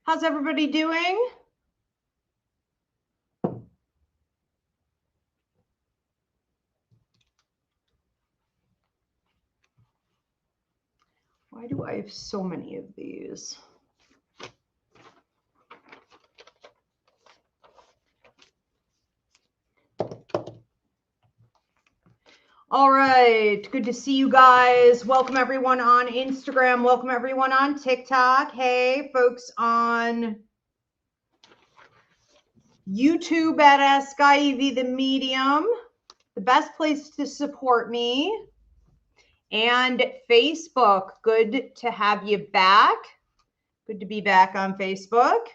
How's everybody doing? Why do I have so many of these? All right, good to see you guys. Welcome everyone on Instagram. Welcome everyone on TikTok. Hey, folks on YouTube at Ask Ivy the Medium, the best place to support me. And Facebook, good to have you back. Good to be back on Facebook.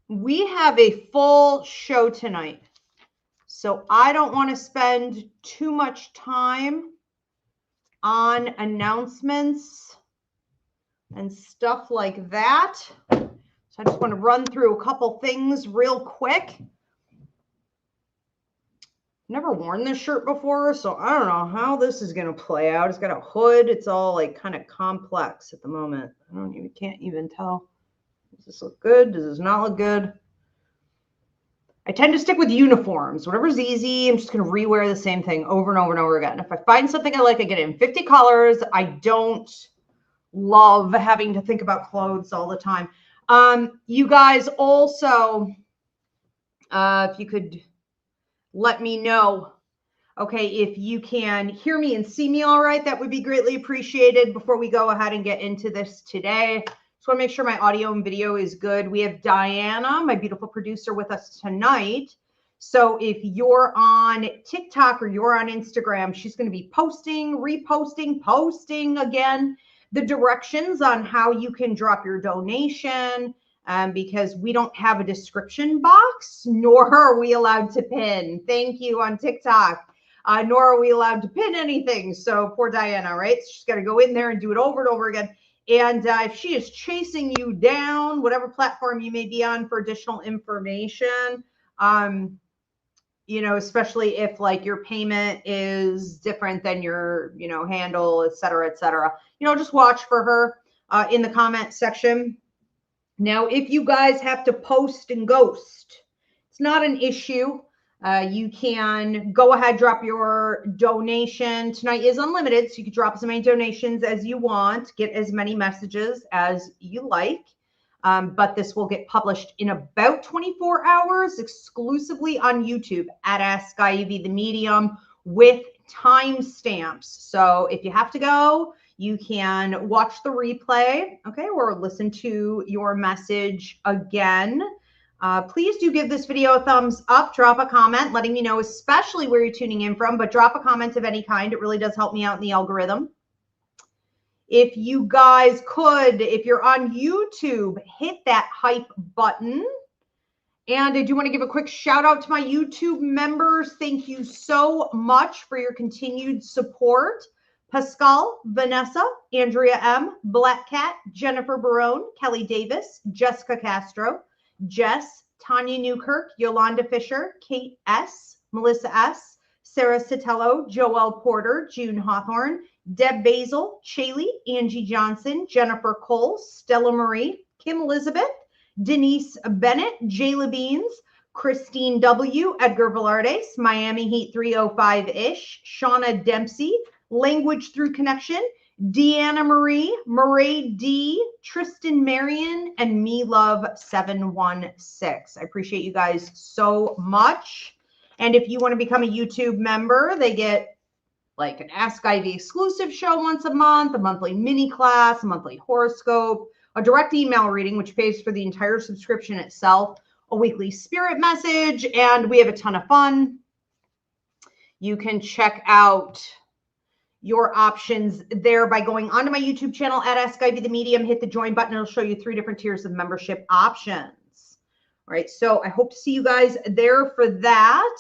We have a full show tonight. So I don't want to spend too much time on announcements and stuff like that. So I just want to run through a couple things real quick. Never worn this shirt before, so I don't know how this is going to play out. It's got a hood. It's all like kind of complex at the moment. Can't even tell. Does this look good? Does this not look good? I tend to stick with uniforms. Whatever's easy, I'm just going to rewear the same thing over and over and over again. If I find something I like, I get it in 50 colors. I don't love having to think about clothes all the time. You guys also, if you could let me know, okay, if you can hear me and see me all right, that would be greatly appreciated before we go ahead and get into this today. Just want to make sure my audio and video is good. We have Diana, my beautiful producer, with us tonight. So if you're on TikTok or you're on Instagram, she's going to be posting, reposting, posting again the directions on how you can drop your donation, because we don't have a description box, nor are we allowed to pin. Thank you on TikTok. Nor are we allowed to pin anything. So poor Diana, right? She's got to go in there and do it over and over again. And if she is chasing you down, whatever platform you may be on for additional information, especially if like your payment is different than your, handle, et cetera, just watch for her in the comment section. Now, if you guys have to post and ghost, it's not an issue. You can go ahead, drop your donation. Tonight is unlimited, so you can drop as many donations as you want, get as many messages as you like. But this will get published in about 24 hours exclusively on YouTube at Ask Ivy the Medium with timestamps. So if you have to go, you can watch the replay, okay, or listen to your message again. Please do give this video a thumbs up, drop a comment, letting me know especially where you're tuning in from, but drop a comment of any kind. It really does help me out in the algorithm. If you guys could, if you're on YouTube, hit that hype button. And I do want to give a quick shout out to my YouTube members. Thank you so much for your continued support. Pascal, Vanessa, Andrea M, Black Cat, Jennifer Barone, Kelly Davis, Jessica Castro, Jess, Tanya Newkirk, Yolanda Fisher, Kate S, Melissa S, Sarah Sotelo, Joelle Porter, June Hawthorne, Deb Basil, Chaley, Angie Johnson, Jennifer Cole, Stella Marie, Kim Elizabeth, Denise Bennett, Jayla Beans, Christine W, Edgar Velardes, Miami Heat 305-ish, Shauna Dempsey, Language Through Connection, Deanna Marie, Murray D, Tristan Marion, and Me Love 716. I appreciate you guys so much. And if you want to become a YouTube member, they get like an Ask Ivy exclusive show once a month, a monthly mini class, a monthly horoscope, a direct email reading, which pays for the entire subscription itself, a weekly spirit message, and we have a ton of fun. You can check out your options there by going onto my YouTube channel at Ask Ivy the Medium, hit the join button. It'll show you 3 different tiers of membership options. All right, so I hope to see you guys there for that.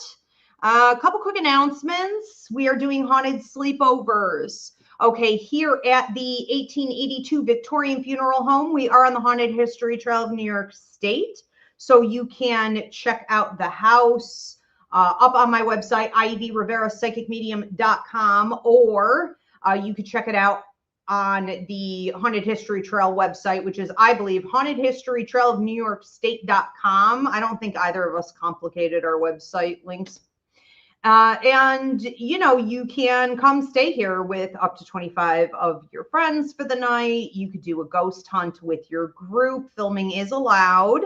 A couple quick announcements. We are doing haunted sleepovers. Okay, here at the 1882 Victorian Funeral Home, we are on the Haunted History Trail of New York State. So you can check out the house up on my website, IvyRiveraPsychicMedium.com, or you could check it out on the Haunted History Trail website, which is, I believe, hauntedhistorytrailofnewyorkstate.com. I don't think either of us complicated our website links. And, you know, you can come stay here with up to 25 of your friends for the night. You could do a ghost hunt with your group. Filming is allowed.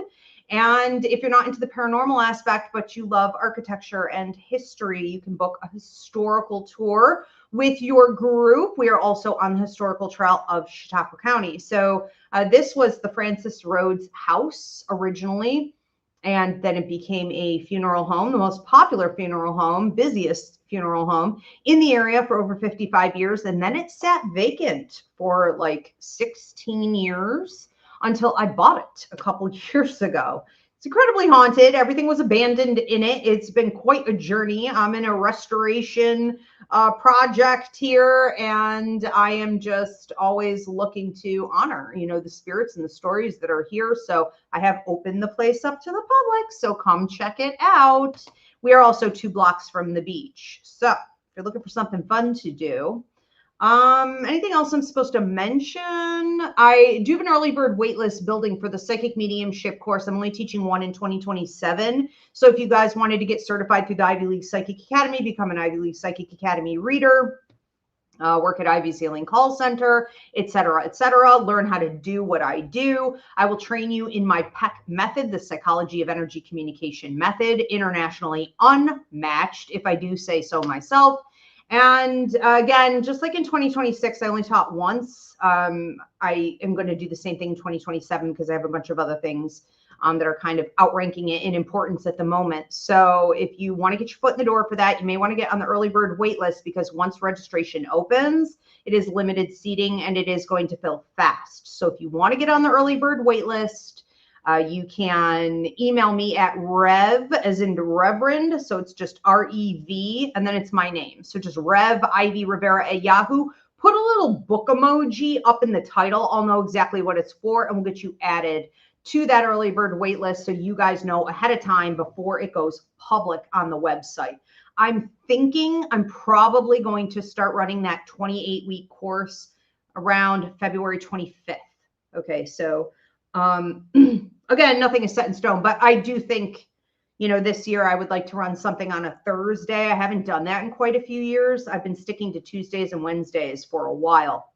And if you're not into the paranormal aspect, but you love architecture and history, you can book a historical tour with your group. We are also on the historical trail of Chautauqua County. So this was the Francis Rhodes house originally, and then it became a funeral home, the most popular funeral home, busiest funeral home in the area for over 55 years. And then it sat vacant for like 16 years until I bought it a couple of years ago. It's incredibly haunted. Everything was abandoned in it. It's been quite a journey. I'm in a restoration project here, and I am just always looking to honor, you know, the spirits and the stories that are here. So I have opened the place up to the public. So come check it out. We are also 2 blocks from the beach. So if you're looking for something fun to do, anything else I'm supposed to mention? I do have an early bird waitlist building for the psychic mediumship course. I'm only teaching one in 2027. So if you guys wanted to get certified through the Ivy League Psychic Academy, become an Ivy League Psychic Academy reader, work at Ivy's Healing Call Center, etc., learn how to do what I do. I will train you in my PEC method, the Psychology of Energy Communication method, internationally unmatched, if I do say so myself. And again, just like in 2026, I only taught once. I am going to do the same thing in 2027 because I have a bunch of other things that are kind of outranking it in importance at the moment. So if you want to get your foot in the door for that, you may want to get on the early bird wait list, because once registration opens, it is limited seating and it is going to fill fast. So if you want to get on the early bird wait list, you can email me at Rev, as in Reverend. So it's just REV, and then it's my name. So just Rev Ivy Rivera at Yahoo. Put a little book emoji up in the title. I'll know exactly what it's for, and we'll get you added to that early bird wait list so you guys know ahead of time before it goes public on the website. I'm thinking I'm probably going to start running that 28-week course around February 25th. Okay, so again, nothing is set in stone, but I do think, you know, this year I would like to run something on a Thursday. I haven't done that in quite a few years. I've been sticking to Tuesdays and Wednesdays for a while.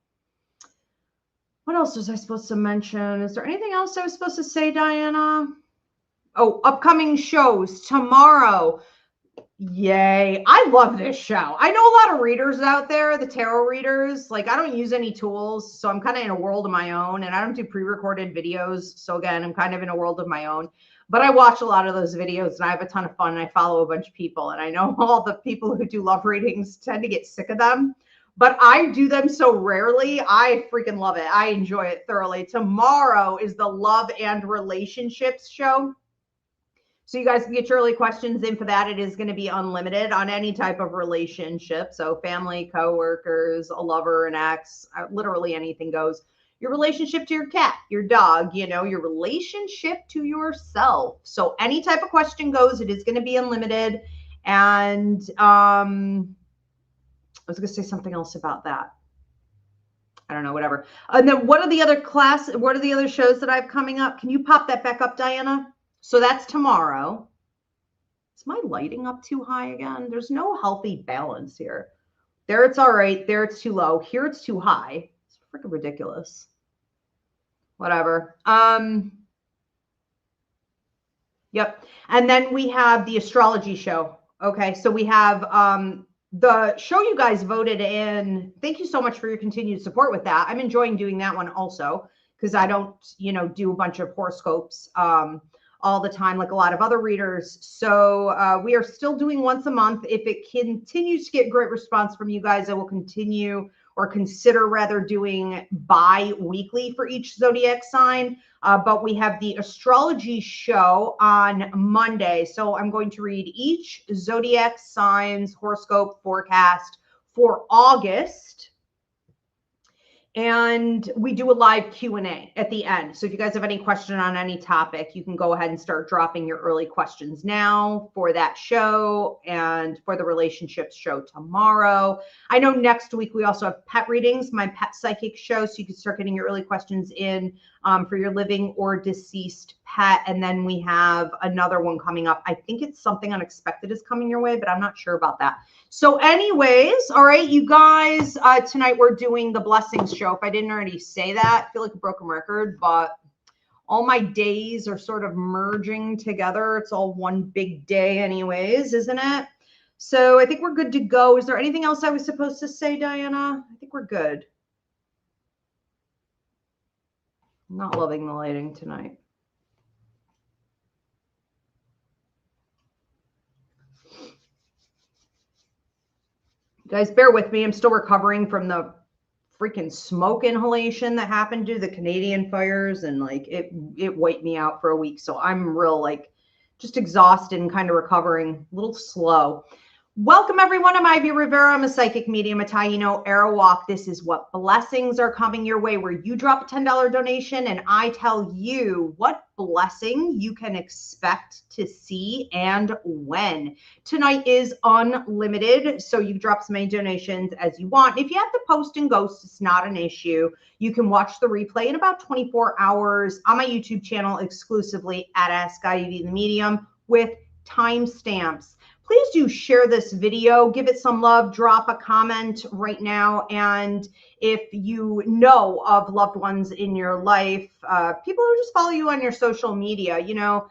What else was I supposed to mention? Is there anything else I was supposed to say, Diana? Oh, upcoming shows tomorrow. Yay. I love this show. I know a lot of readers out there, the tarot readers. Like, I don't use any tools, so I'm kind of in a world of my own, and I don't do pre-recorded videos. So again, I'm kind of in a world of my own, but I watch a lot of those videos and I have a ton of fun, and I follow a bunch of people, and I know all the people who do love readings tend to get sick of them, but I do them so rarely. I freaking love it. I enjoy it thoroughly. Tomorrow is the Love and Relationships show. So you guys can get your early questions in for that. It is going to be unlimited on any type of relationship. So family, coworkers, a lover, an ex, literally anything goes. Your relationship to your cat, your dog, you know, your relationship to yourself. So any type of question goes. It is going to be unlimited. And I was going to say something else about that. I don't know, whatever. And then what are the other shows that I have coming up? Can you pop that back up, Diana? So that's tomorrow. Is my lighting up too high again? There's no healthy balance here. There it's all right. There it's too low. Here it's too high. It's freaking ridiculous. Whatever. Yep. And then we have the astrology show. Okay. So we have the show you guys voted in. Thank you so much for your continued support with that. I'm enjoying doing that one also, because I don't, you know, do a bunch of horoscopes all the time like a lot of other readers. So we are still doing once a month. If it continues to get great response from you guys, I will continue, or consider rather, doing bi-weekly for each zodiac sign. But we have the astrology show on Monday. So I'm going to read each zodiac sign's horoscope forecast for August. And we do a live Q&A at the end. So if you guys have any question on any topic, you can go ahead and start dropping your early questions now for that show and for the relationships show tomorrow. I know next week we also have pet readings, my pet psychic show. So you can start getting your early questions in for your living or deceased pet. And then we have another one coming up. I think it's something unexpected is coming your way, but I'm not sure about that. So anyways, all right, you guys, tonight we're doing the blessings show. If I didn't already say that, I feel like a broken record, but all my days are sort of merging together. It's all one big day anyways, isn't it? So I think we're good to go. Is there anything else I was supposed to say, Diana? I think we're good. I'm not loving the lighting tonight. Guys, bear with me. I'm still recovering from the freaking smoke inhalation that happened due to the Canadian fires, and like it wiped me out for a week. So I'm real like just exhausted and kind of recovering, a little slow. Welcome everyone. I'm Ivy Rivera. I'm a psychic medium, a Taino Arawak. This is what blessings are coming your way, where you drop a $10 donation and I tell you what blessing you can expect to see and when. Tonight is unlimited, so you drop as many donations as you want. If you have to post and ghost, it's not an issue. You can watch the replay in about 24 hours on my YouTube channel exclusively at Ask Ivy the Medium with timestamps. Please do share this video, give it some love, drop a comment right now. And if you know of loved ones in your life, people who just follow you on your social media, you know,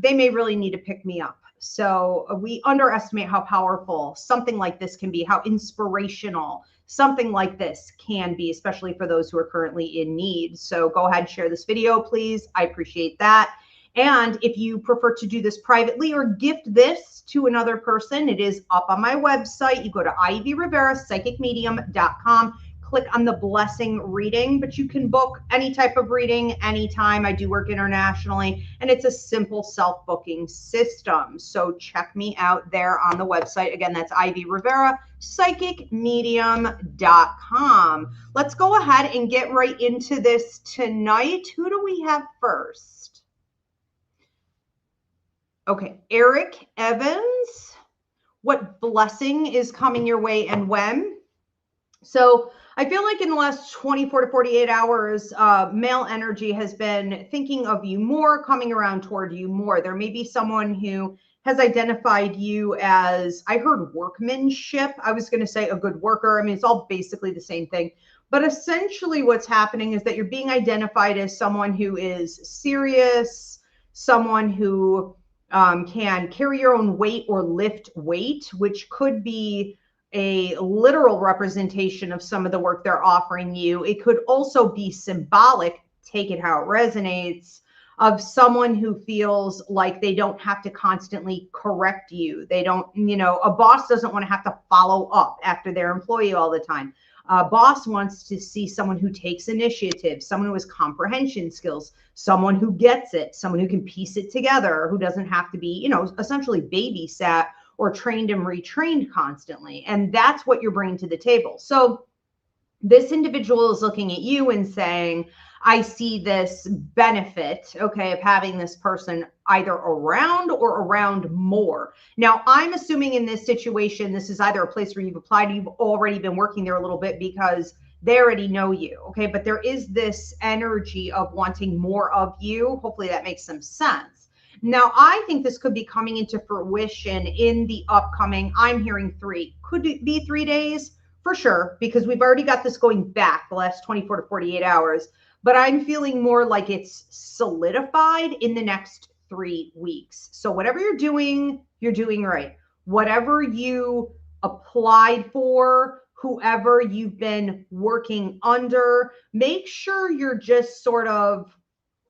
they may really need to pick me up. So we underestimate how powerful something like this can be, how inspirational something like this can be, especially for those who are currently in need. So go ahead and share this video, please. I appreciate that. And if you prefer to do this privately or gift this to another person, it is up on my website. You go to IvyRiveraPsychicMedium.com, click on the blessing reading, but you can book any type of reading anytime. I do work internationally, and it's a simple self-booking system. So check me out there on the website. Again, that's IvyRiveraPsychicMedium.com. Let's go ahead and get right into this tonight. Who do we have first? Okay, Eric Evans, what blessing is coming your way and when? So I feel like in the last 24 to 48 hours, male energy has been thinking of you more, coming around toward you more. There may be someone who has identified you as, I heard workmanship. I was going to say a good worker. I mean, it's all basically the same thing. But essentially what's happening is that you're being identified as someone who is serious, someone who can carry your own weight or lift weight, which could be a literal representation of some of the work they're offering you. It could also be symbolic, take it how it resonates, of someone who feels like they don't have to constantly correct you. They don't, you know, a boss doesn't want to have to follow up after their employee all the time. A boss wants to see someone who takes initiative, someone who has comprehension skills, someone who gets it, someone who can piece it together, who doesn't have to be, you know, essentially babysat or trained and retrained constantly. And that's what you're bringing to the table. So this individual is looking at you and saying, I see this benefit, okay, of having this person either around or around more. Now, I'm assuming in this situation, this is either a place where you've applied, you've already been working there a little bit because they already know you, okay? But there is this energy of wanting more of you. Hopefully that makes some sense. Now, I think this could be coming into fruition in the upcoming, I'm hearing 3. Could it be 3 days? For sure, because we've already got this going back the last 24 to 48 hours. But I'm feeling more like it's solidified in the next 3 weeks. So whatever you're doing right. Whatever you applied for, whoever you've been working under, make sure you're just sort of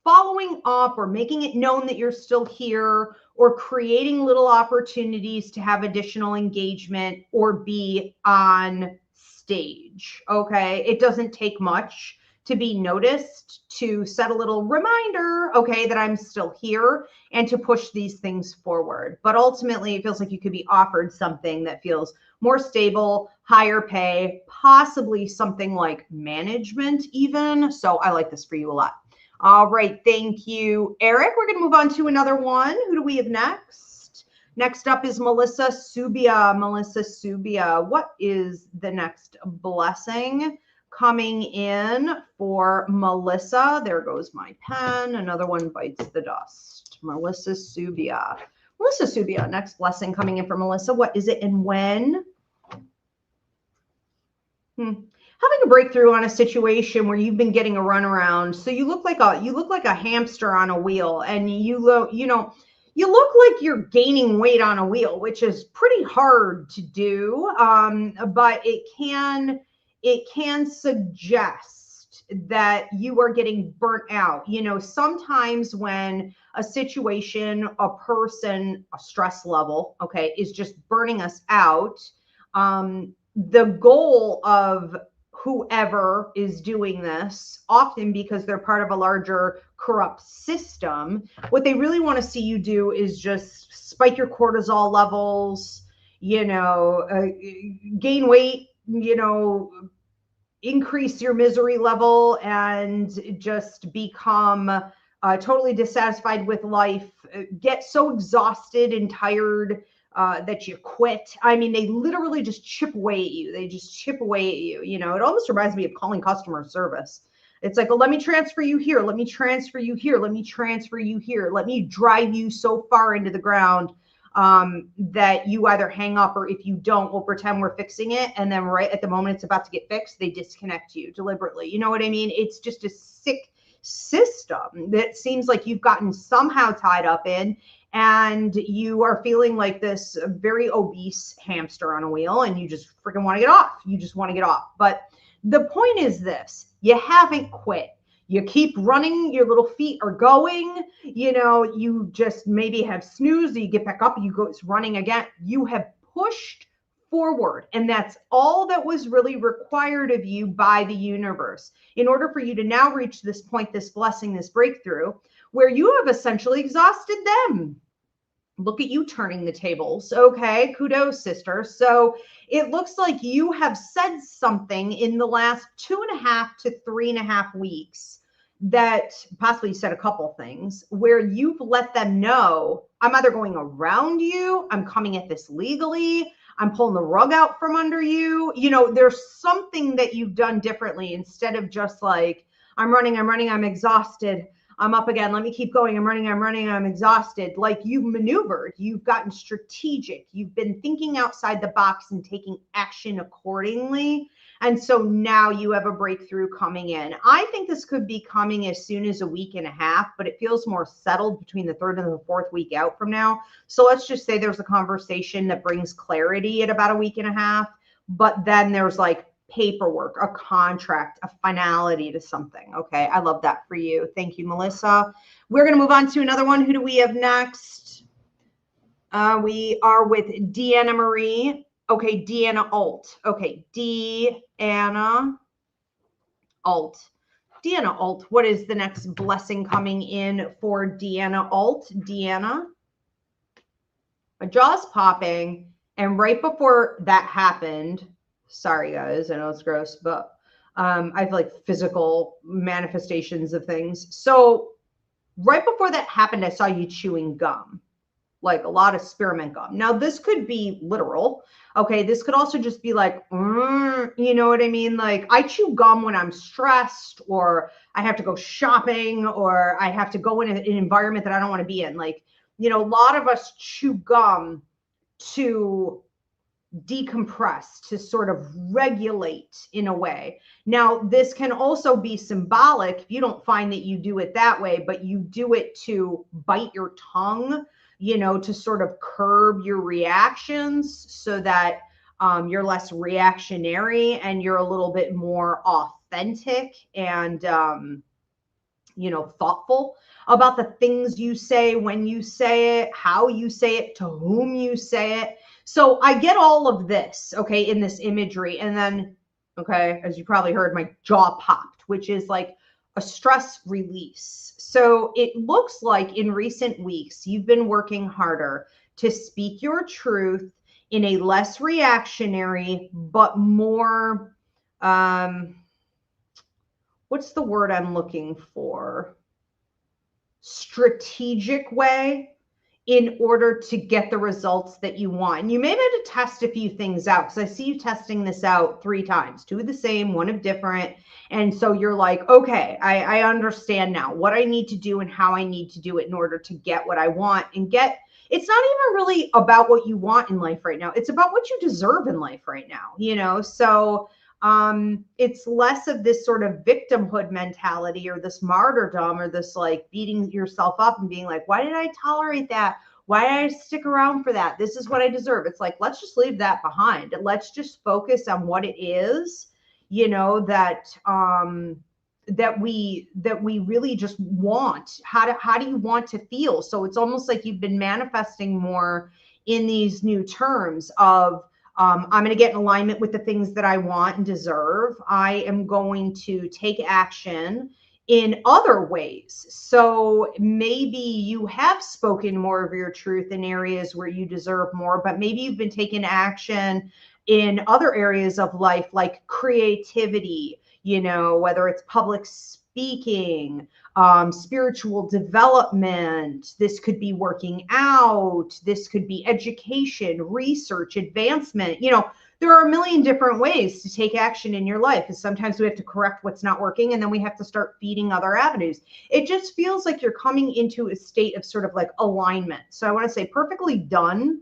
following up or making it known that you're still here, or creating little opportunities to have additional engagement or be on stage. Okay. It doesn't take much to be noticed, to set a little reminder, okay, that I'm still here, and to push these things forward. But ultimately, it feels like you could be offered something that feels more stable, higher pay, possibly something like management even. So I like this for you a lot. All right, thank you, Eric. We're going to move on to another one. Who do we have next? Next up is Melissa Subia. Melissa Subia, what is the next blessing coming in for Melissa? There goes my pen. Another one bites the dust. Melissa Subia. Melissa Subia, next blessing coming in for Melissa. What is it and when? Having a breakthrough on a situation where you've been getting a runaround. So you look like a hamster on a wheel, and you look like you're gaining weight on a wheel, which is pretty hard to do. But it can suggest that you are getting burnt out. Sometimes when a situation, a person, a stress level, okay, is just burning us out, the goal of whoever is doing this, often because they're part of a larger corrupt system, what they really want to see you do is just spike your cortisol levels, gain weight, increase your misery level, and just become totally dissatisfied with life, get so exhausted and tired that you quit. I mean, they literally just chip away at you. They just chip away at you. It almost reminds me of calling customer service. It's like, oh, let me transfer you here. Let me transfer you here. Let me transfer you here. Let me drive you so far into the ground that you either hang up, or if you don't, we'll pretend we're fixing it. And then right at the moment it's about to get fixed, they disconnect you deliberately. You know what I mean? It's just a sick system that seems like you've gotten somehow tied up in, and you are feeling like this very obese hamster on a wheel, and you just freaking want to get off. You just want to get off. But the point is this: you haven't quit. You keep running, your little feet are going, you just maybe have snoozed, you get back up, you go running again. You have pushed forward, and that's all that was really required of you by the universe in order for you to now reach this point, this blessing, this breakthrough, where you have essentially exhausted them. Look at you turning the tables. Okay, kudos, sister. So it looks like you have said something in the last 2.5 to 3.5 weeks, that possibly you said a couple things where you've let them know, I'm either going around you, I'm coming at this legally, I'm pulling the rug out from under you. There's something that you've done differently, instead of just like, I'm running, I'm exhausted, I'm up again, let me keep going, I'm running, I'm exhausted. Like, you've maneuvered, you've gotten strategic, you've been thinking outside the box and taking action accordingly. And so now you have a breakthrough coming in. I think this could be coming as soon as 1.5 weeks, but it feels more settled between the 3rd and the 4th week out from now. So let's just say there's a conversation that brings clarity at about 1.5 weeks, but then there's like paperwork, a contract, a finality to something. Okay, I love that for you. Thank you, Melissa. We're going to move on to another one. Who do we have next? We are with Deanna Marie. Okay, Deanna Alt. Okay, Deanna Alt. Deanna Alt, what is the next blessing coming in for Deanna Alt? Deanna? My jaw's popping, and right before that happened, sorry guys, I know it's gross, but I feel like physical manifestations of things. So right before that happened, I saw you chewing gum, like a lot of spearmint gum. Now this could be literal. Okay, this could also just be like, you know what I mean? Like, I chew gum when I'm stressed, or I have to go shopping, or I have to go in an environment that I don't want to be in. Like, a lot of us chew gum to decompress, to sort of regulate in a way. Now, this can also be symbolic if you don't find that you do it that way, but you do it to bite your tongue, to sort of curb your reactions so that you're less reactionary and you're a little bit more authentic and, thoughtful about the things you say, when you say it, how you say it, to whom you say it. So I get all of this, okay, in this imagery. And then Okay. As you probably heard, my jaw popped, which is like a stress release. So it looks like in recent weeks, you've been working harder to speak your truth in a less reactionary, but more, what's the word I'm looking for? Strategic way in order to get the results that you want. And you may have to test a few things out, because I see you testing this out 3 times, 2 of the same, 1 of different. And so you're like, okay, I understand now what I need to do and how I need to do it in order to get what I want and get. It's not even really about what you want in life right now. It's about what you deserve in life right now, you know? So it's less of this sort of victimhood mentality or this martyrdom or this like beating yourself up and being like, why did I tolerate that? Why did I stick around for that? This is what I deserve. It's like, let's just leave that behind. Let's just focus on what it is, you know, that we really just want. How do you want to feel? So it's almost like you've been manifesting more in these new terms of, I'm going to get in alignment with the things that I want and deserve. I am going to take action in other ways. So maybe you have spoken more of your truth in areas where you deserve more, but maybe you've been taking action in other areas of life, like creativity, you know, whether it's public speaking, spiritual development. This could be working out. This could be education, research, advancement. You know, there are a million different ways to take action in your life. And sometimes we have to correct what's not working, and then we have to start feeding other avenues. It just feels like you're coming into a state of sort of like alignment. So I want to say perfectly done.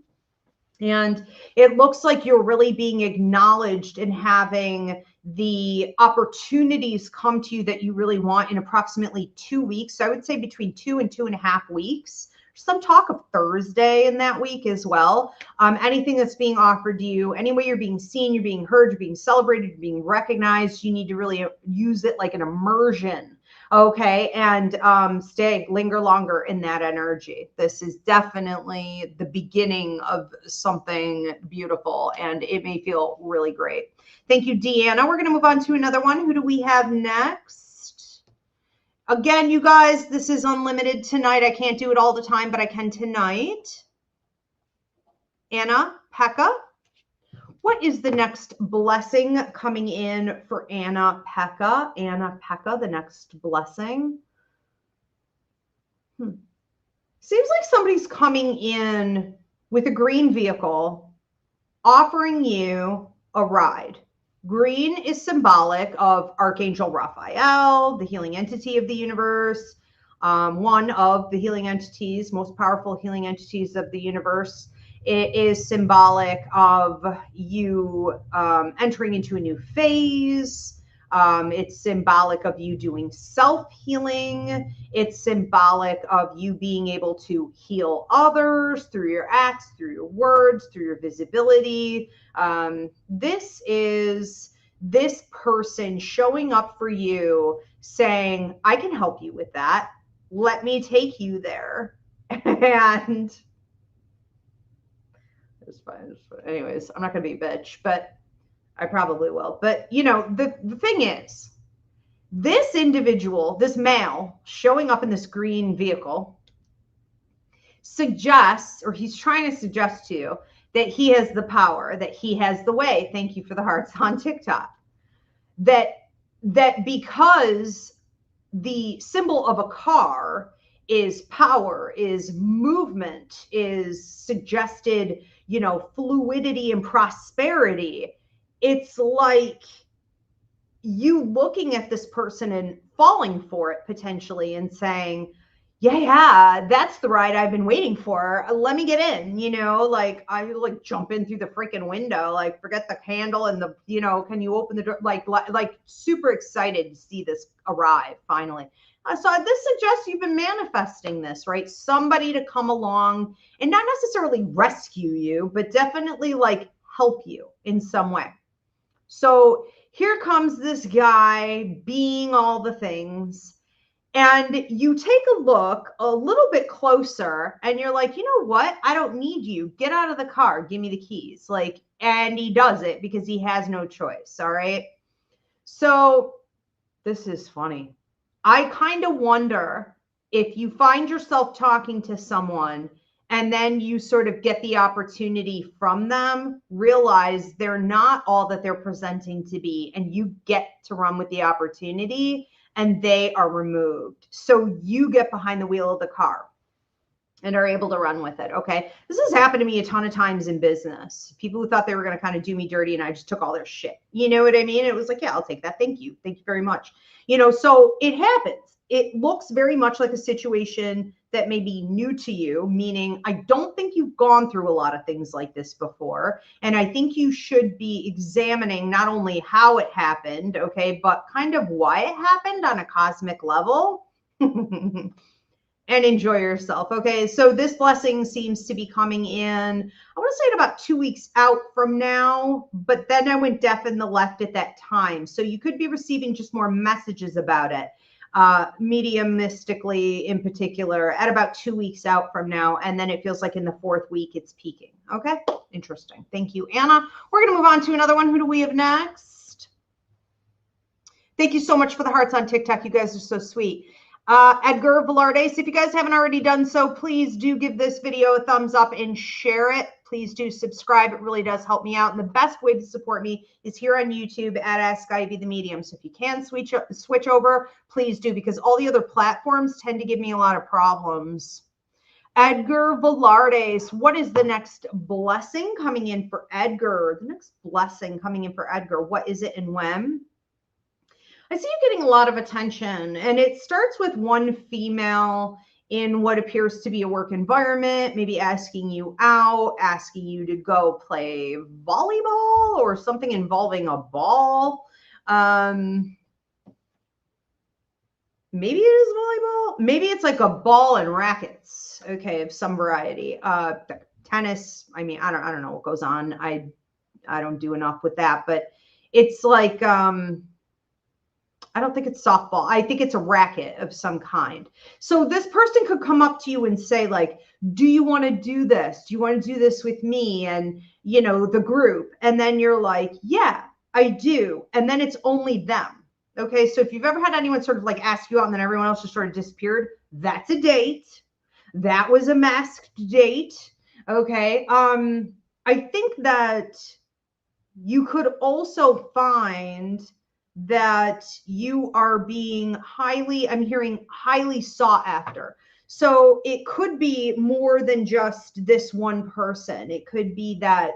And it looks like you're really being acknowledged and having the opportunities come to you that you really want in approximately 2 weeks. So I would say between 2 and 2.5 weeks. Some talk of Thursday in that week as well. Anything that's being offered to you, any way you're being seen, you're being heard, you're being celebrated, you're being recognized, you need to really use it like an immersion. Okay. And linger longer in that energy. This is definitely the beginning of something beautiful, and it may feel really great. Thank you, Deanna. We're going to move on to another one. Who do we have next? Again, you guys, this is unlimited tonight. I can't do it all the time, but I can tonight. Anna Pekka. What is the next blessing coming in for Anna Pekka? Anna Pekka, the next blessing. Seems like somebody's coming in with a green vehicle, offering you a ride. Green is symbolic of Archangel Raphael, the healing entity of the universe, one of the healing entities, most powerful healing entities of the universe. It is symbolic of you entering into a new phase. It's symbolic of you doing self-healing. It's symbolic of you being able to heal others through your acts, through your words, through your visibility. This is this person showing up for you saying, I can help you with that. Let me take you there. And it's fine. Anyways, I'm not going to be a bitch, but I probably will. But, you know, the thing is, this individual, this male showing up in this green vehicle suggests, or he's trying to suggest to you, that he has the power, that he has the way. Thank you for the hearts on TikTok. That because the symbol of a car is power, is movement, is suggested, you know, fluidity and prosperity. It's like you looking at this person and falling for it potentially and saying, yeah, that's the ride I've been waiting for. Let me get in, you know, like I like jump in through the freaking window, like forget the handle and the, you know, can you open the door? Like super excited to see this arrive finally. So this suggests you've been manifesting this, right? Somebody to come along and not necessarily rescue you, but definitely like help you in some way. So here comes this guy being all the things. And you take a look a little bit closer and you're like, you know what? I don't need you. Get out of the car. Give me the keys. Like, and he does it because he has no choice. All right. So this is funny. I kind of wonder if you find yourself talking to someone and then you sort of get the opportunity from them, realize they're not all that they're presenting to be, and you get to run with the opportunity and they are removed. So you get behind the wheel of the car and are able to run with it. Okay. This has happened to me a ton of times in business. People who thought they were going to kind of do me dirty and I just took all their shit. You know what I mean? It was like, yeah, I'll take that. Thank you. Thank you very much. You know, so it happens. It looks very much like a situation that may be new to you, meaning I don't think you've gone through a lot of things like this before. And I think you should be examining not only how it happened, okay, but kind of why it happened on a cosmic level. And enjoy yourself. Okay. So this blessing seems to be coming in, I want to say it about 2 weeks out from now, but then I went deaf in the left at that time. So you could be receiving just more messages about it, mediumistically in particular, at about 2 weeks out from now. And then it feels like in the 4th week, it's peaking. Okay. Interesting. Thank you, Anna. We're going to move on to another one. Who do we have next? Thank you so much for the hearts on TikTok. You guys are so sweet. Edgar Velardes, if you guys haven't already done so, please do give this video a thumbs up and share it. Please do subscribe. It really does help me out. And the best way to support me is here on YouTube at Ask Ivy the Medium. So if you can switch over, please do, because all the other platforms tend to give me a lot of problems. Edgar Velardes, what is the next blessing coming in for Edgar? The next blessing coming in for Edgar, what is it and when? I see you getting a lot of attention, and it starts with one female in what appears to be a work environment, maybe asking you out, asking you to go play volleyball or something involving a ball. Maybe it is volleyball. Maybe it's like a ball and rackets. Okay, of some variety. Tennis. I mean, I don't know what goes on. I don't do enough with that, but it's like I don't think it's softball. I think it's a racket of some kind. So this person could come up to you and say, like, do you want to do this? Do you want to do this with me and, you know, the group? And then you're like, yeah, I do. And then it's only them. Okay. So if you've ever had anyone sort of like ask you out and then everyone else just sort of disappeared, that's a date. That was a masked date. Okay. I think that you could also find that you are being I'm hearing highly sought after. So it could be more than just this one person. It could be that,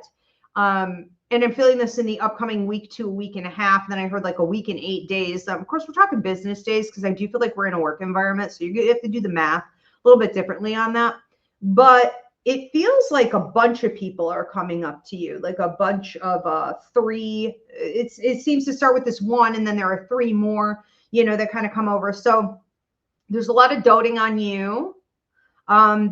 and I'm feeling this in the upcoming week to a week and a half. And then I heard like a week and 8 days. Of course, we're talking business days because I do feel like we're in a work environment. So you have to do the math a little bit differently on that. But it feels like a bunch of people are coming up to you, like a bunch of 3. It seems to start with this one, and then there are 3 more, you know, that kind of come over. So there's a lot of doting on you.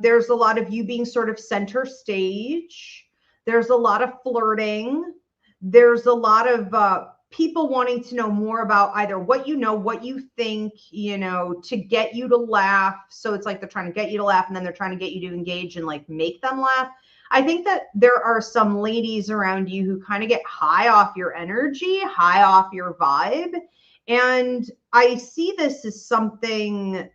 There's a lot of you being sort of center stage. There's a lot of flirting. There's a lot of people wanting to know more about either what you know, what you think, you know, to get you to laugh. So it's like they're trying to get you to laugh, and then they're trying to get you to engage and like make them laugh. I think that there are some ladies around you who kind of get high off your energy, high off your vibe. And I see this as something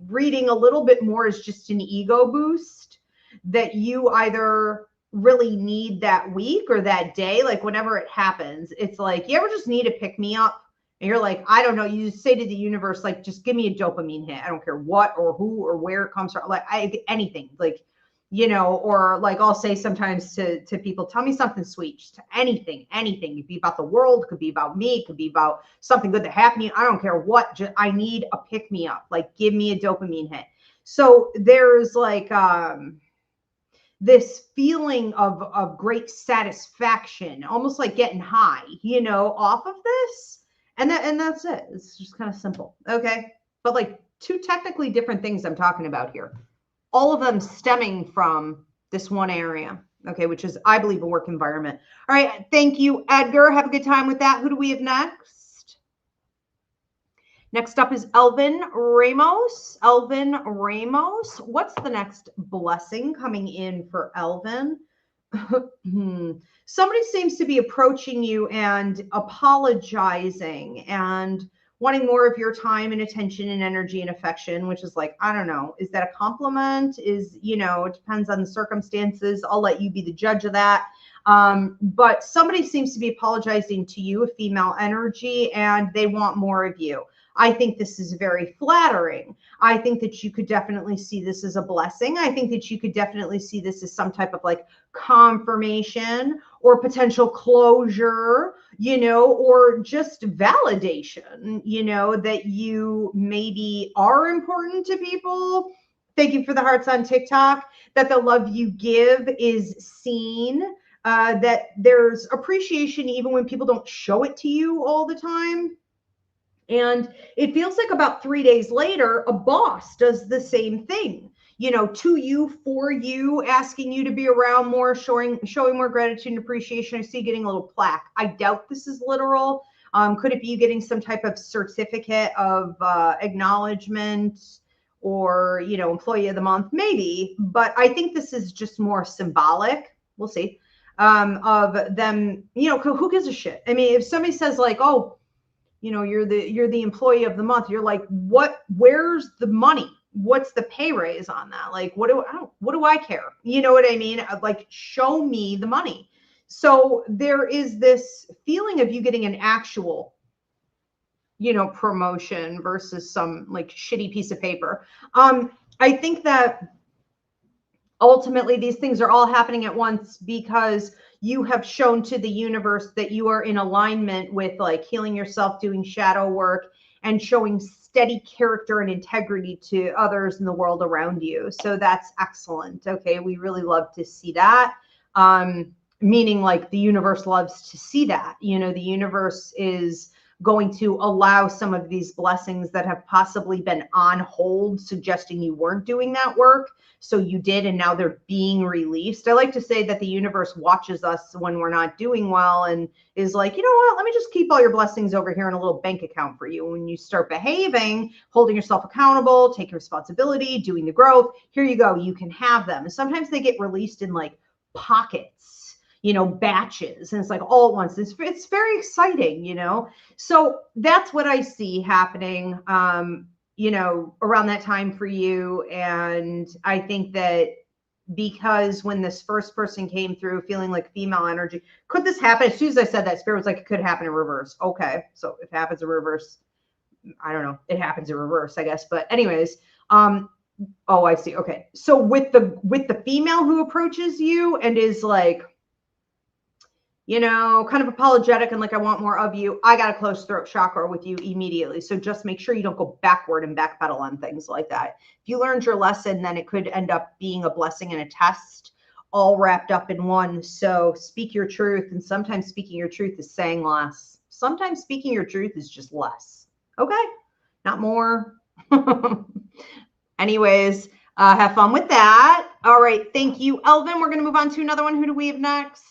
reading a little bit more as just an ego boost that you either really need that week or that day, like whenever it happens. It's like, you ever just need to pick me up and you're like, I don't know, you just say to the universe, like, just give me a dopamine hit. I don't care what or who or where it comes from, like anything, like, you know, or like I'll say sometimes to people, tell me something sweet, just anything. It could be about the world, could be about me, it could be about something good that happened to you. I don't care what, just I need a pick me up, like give me a dopamine hit. So there's like this feeling of great satisfaction, almost like getting high, you know, off of this. And that's it. It's just kind of simple. Okay. But like 2 technically different things I'm talking about here, all of them stemming from this one area. Okay. Which is, I believe, a work environment. All right. Thank you, Edgar. Have a good time with that. Who do we have next? Next up is Elvin Ramos. Elvin Ramos. What's the next blessing coming in for Elvin? Somebody seems to be approaching you and apologizing and wanting more of your time and attention and energy and affection, which is like, I don't know, is that a compliment? Is, you know, it depends on the circumstances. I'll let you be the judge of that. But somebody seems to be apologizing to you, a female energy, and they want more of you. I think this is very flattering. I think that you could definitely see this as a blessing. I think that you could definitely see this as some type of like confirmation or potential closure, you know, or just validation, you know, that you maybe are important to people. Thank you for the hearts on TikTok, that the love you give is seen, that there's appreciation even when people don't show it to you all the time. And it feels like about 3 days later, a boss does the same thing, you know, to you, for you, asking you to be around more, showing more gratitude and appreciation. I see you getting a little plaque. I doubt this is literal. Could it be you getting some type of certificate of acknowledgement or, you know, employee of the month? Maybe, but I think this is just more symbolic. We'll see. Of them, you know, who gives a shit? I mean, if somebody says like, oh, you know, you're the employee of the month, you're like, where's the money? What's the pay raise on that? Like, what do I care? You know what I mean? Like, show me the money. So there is this feeling of you getting an actual, you know, promotion versus some like shitty piece of paper. I think that ultimately these things are all happening at once because you have shown to the universe that you are in alignment with like healing yourself, doing shadow work, and showing steady character and integrity to others in the world around you. So that's excellent. Okay, we really love to see that. Meaning like the universe loves to see that. You know, the universe is going to allow some of these blessings that have possibly been on hold, suggesting you weren't doing that work. So you did, and now they're being released. I like to say that the universe watches us when we're not doing well and is like, you know what, let me just keep all your blessings over here in a little bank account for you. When you start behaving, holding yourself accountable, taking responsibility, doing the growth, here you go, you can have them. And sometimes they get released in like pockets, you know, batches, and it's like all at once. It's very exciting, you know. So that's what I see happening, you know, around that time for you. And I think that because when this first person came through feeling like female energy, could this happen? As soon as I said that, Spirit was like, it could happen in reverse. Okay, so if it happens in reverse, I don't know, it happens in reverse, I guess. But anyways, oh, I see. Okay, so with the female who approaches you and is like, you know, kind of apologetic and like, I want more of you, I got a closed throat chakra with you immediately. So just make sure you don't go backward and backpedal on things like that. If you learned your lesson, then it could end up being a blessing and a test all wrapped up in one. So speak your truth. And sometimes speaking your truth is saying less. Sometimes speaking your truth is just less. Okay, not more. Anyways, have fun with that. All right, thank you, Elvin. We're going to move on to another one. Who do we have next?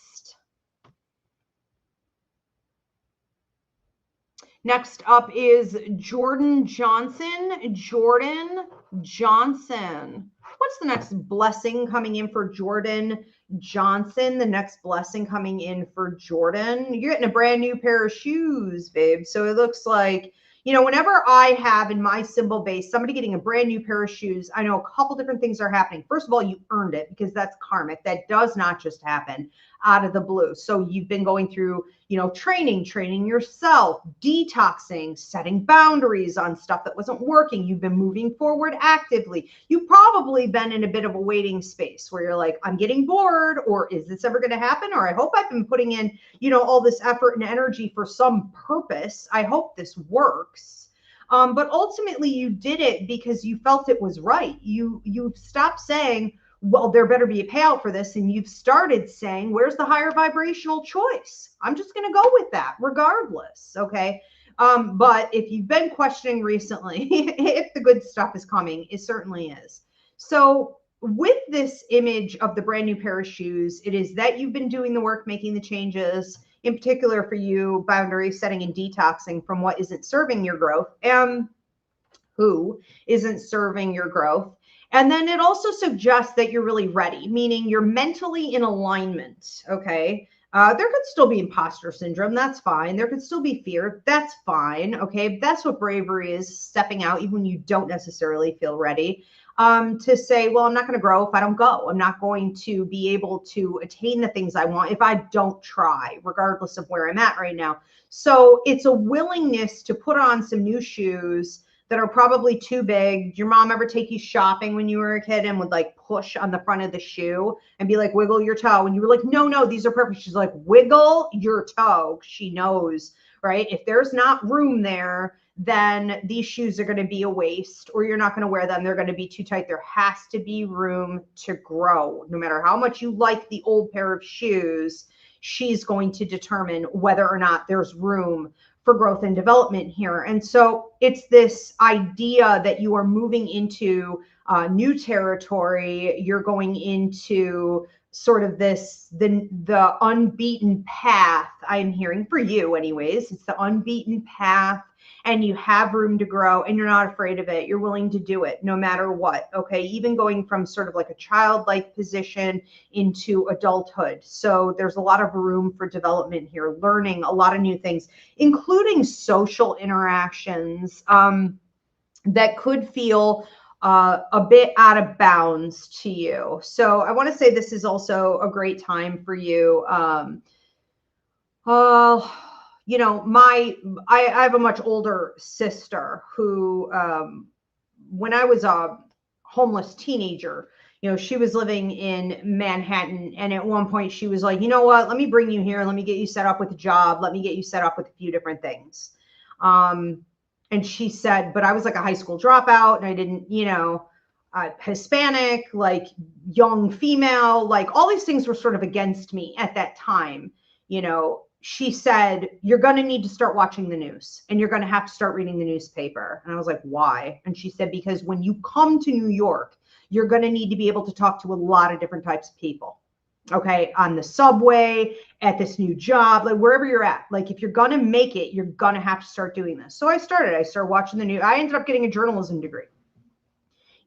Next up is Jordan Johnson. Jordan Johnson. What's the next blessing coming in for Jordan Johnson? The next blessing coming in for Jordan. You're getting a brand new pair of shoes, babe. So it looks like, you know, whenever I have in my symbol base somebody getting a brand new pair of shoes, I know a couple different things are happening. First of all, you earned it because that's karmic. That does not just happen out of the blue. So you've been going through, you know, training yourself, detoxing, setting boundaries on stuff that wasn't working. You've been moving forward actively. You've probably been in a bit of a waiting space where you're like, I'm getting bored, or is this ever going to happen? Or I hope I've been putting in, you know, all this effort and energy for some purpose. I hope this works. But ultimately you did it because you felt it was right. You stopped saying, well, there better be a payout for this. And you've started saying, where's the higher vibrational choice? I'm just going to go with that regardless. Okay. But if you've been questioning recently, if the good stuff is coming, it certainly is. So with this image of the brand new pair of shoes, it is that you've been doing the work, making the changes, in particular for you, boundary setting and detoxing from what isn't serving your growth and who isn't serving your growth. And then it also suggests that you're really ready, meaning you're mentally in alignment. Okay. There could still be imposter syndrome. That's fine. There could still be fear. That's fine. Okay. That's what bravery is, stepping out even when you don't necessarily feel ready. To say, well, I'm not going to grow if I don't go. I'm not going to be able to attain the things I want if I don't try, regardless of where I'm at right now. So it's a willingness to put on some new shoes that are probably too big. Did your mom ever take you shopping when you were a kid and would like push on the front of the shoe and be like, wiggle your toe? And you were like, no, these are perfect. She's like, wiggle your toe. She knows, right? If there's not room there, then these shoes are going to be a waste, or you're not going to wear them. They're going to be too tight. There has to be room to grow. No matter how much you like the old pair of shoes, she's going to determine whether or not there's room for growth and development here. And so it's this idea that you are moving into new territory. You're going into sort of this, the unbeaten path. I'm hearing for you anyways. It's the unbeaten path, and you have room to grow, and you're not afraid of it. You're willing to do it no matter what. Okay. Even going from sort of like a childlike position into adulthood. So there's a lot of room for development here, learning a lot of new things, including social interactions that could feel a bit out of bounds to you. So I want to say this is also a great time for you. You know, I have a much older sister who, when I was a homeless teenager, you know, she was living in Manhattan. And at one point she was like, you know what, let me bring you here. Let me get you set up with a job. Let me get you set up with a few different things. And she said, but I was like a high school dropout and I didn't, you know, Hispanic, like young female, like all these things were sort of against me at that time. You know, she said, you're going to need to start watching the news and you're going to have to start reading the newspaper. And I was like, why? And she said, because when you come to New York, you're going to need to be able to talk to a lot of different types of people. Okay. On the subway, at this new job, like wherever you're at, like if you're going to make it, you're going to have to start doing this. So I started watching the news. I ended up getting a journalism degree,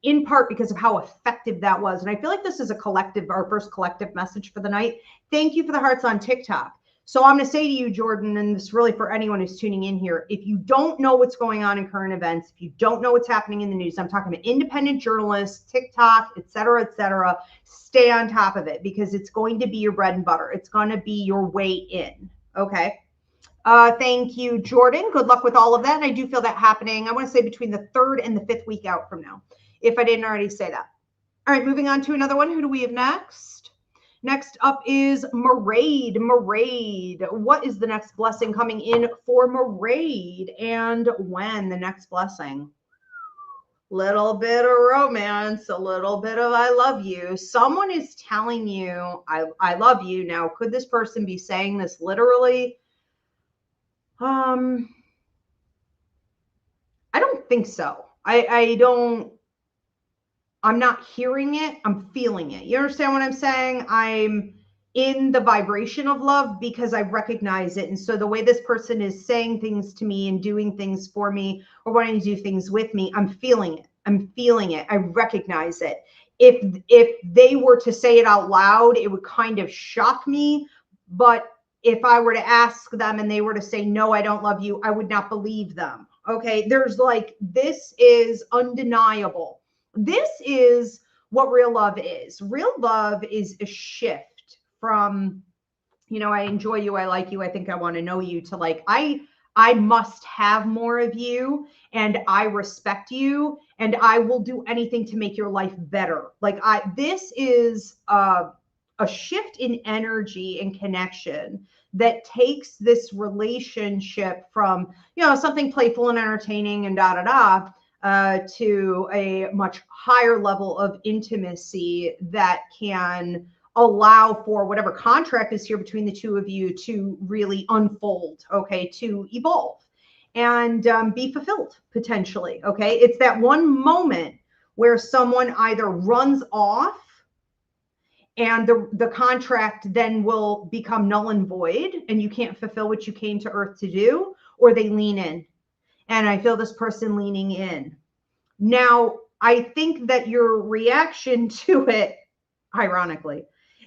in part because of how effective that was. And I feel like this is a collective, our first collective message for the night. Thank you for the hearts on TikTok. So I'm going to say to you, Jordan, and this is really for anyone who's tuning in here, if you don't know what's going on in current events, if you don't know what's happening in the news, I'm talking about independent journalists, TikTok, et cetera, stay on top of it because it's going to be your bread and butter. It's going to be your way in. Okay. Thank you, Jordan. Good luck with all of that. And I do feel that happening, I want to say between the 3rd and the 5th week out from now, if I didn't already say that. All right, moving on to another one. Who do we have next? Next up is Maraid. Maraid. What is the next blessing coming in for Maraid, and when the next blessing? Little bit of romance, a little bit of I love you. Someone is telling you I love you. Now, could this person be saying this literally? I don't think so. I'm not hearing it. I'm feeling it. You understand what I'm saying? I'm in the vibration of love because I recognize it. And so the way this person is saying things to me and doing things for me or wanting to do things with me, I'm feeling it. I'm feeling it. I recognize it. If they were to say it out loud, it would kind of shock me. But if I were to ask them and they were to say, no, I don't love you, I would not believe them. Okay. There's like, this is undeniable. This is what real love is. Real love is a shift from, you know, I enjoy you, I like you, I think I want to know you, to like, I must have more of you and I respect you and I will do anything to make your life better. Like this is a shift in energy and connection that takes this relationship from, you know, something playful and entertaining and to a much higher level of intimacy that can allow for whatever contract is here between the two of you to really unfold, okay, to evolve and be fulfilled potentially, okay? It's that one moment where someone either runs off and the contract then will become null and void and you can't fulfill what you came to earth to do, or they lean in. And I feel this person leaning in. Now, I think that your reaction to it, ironically,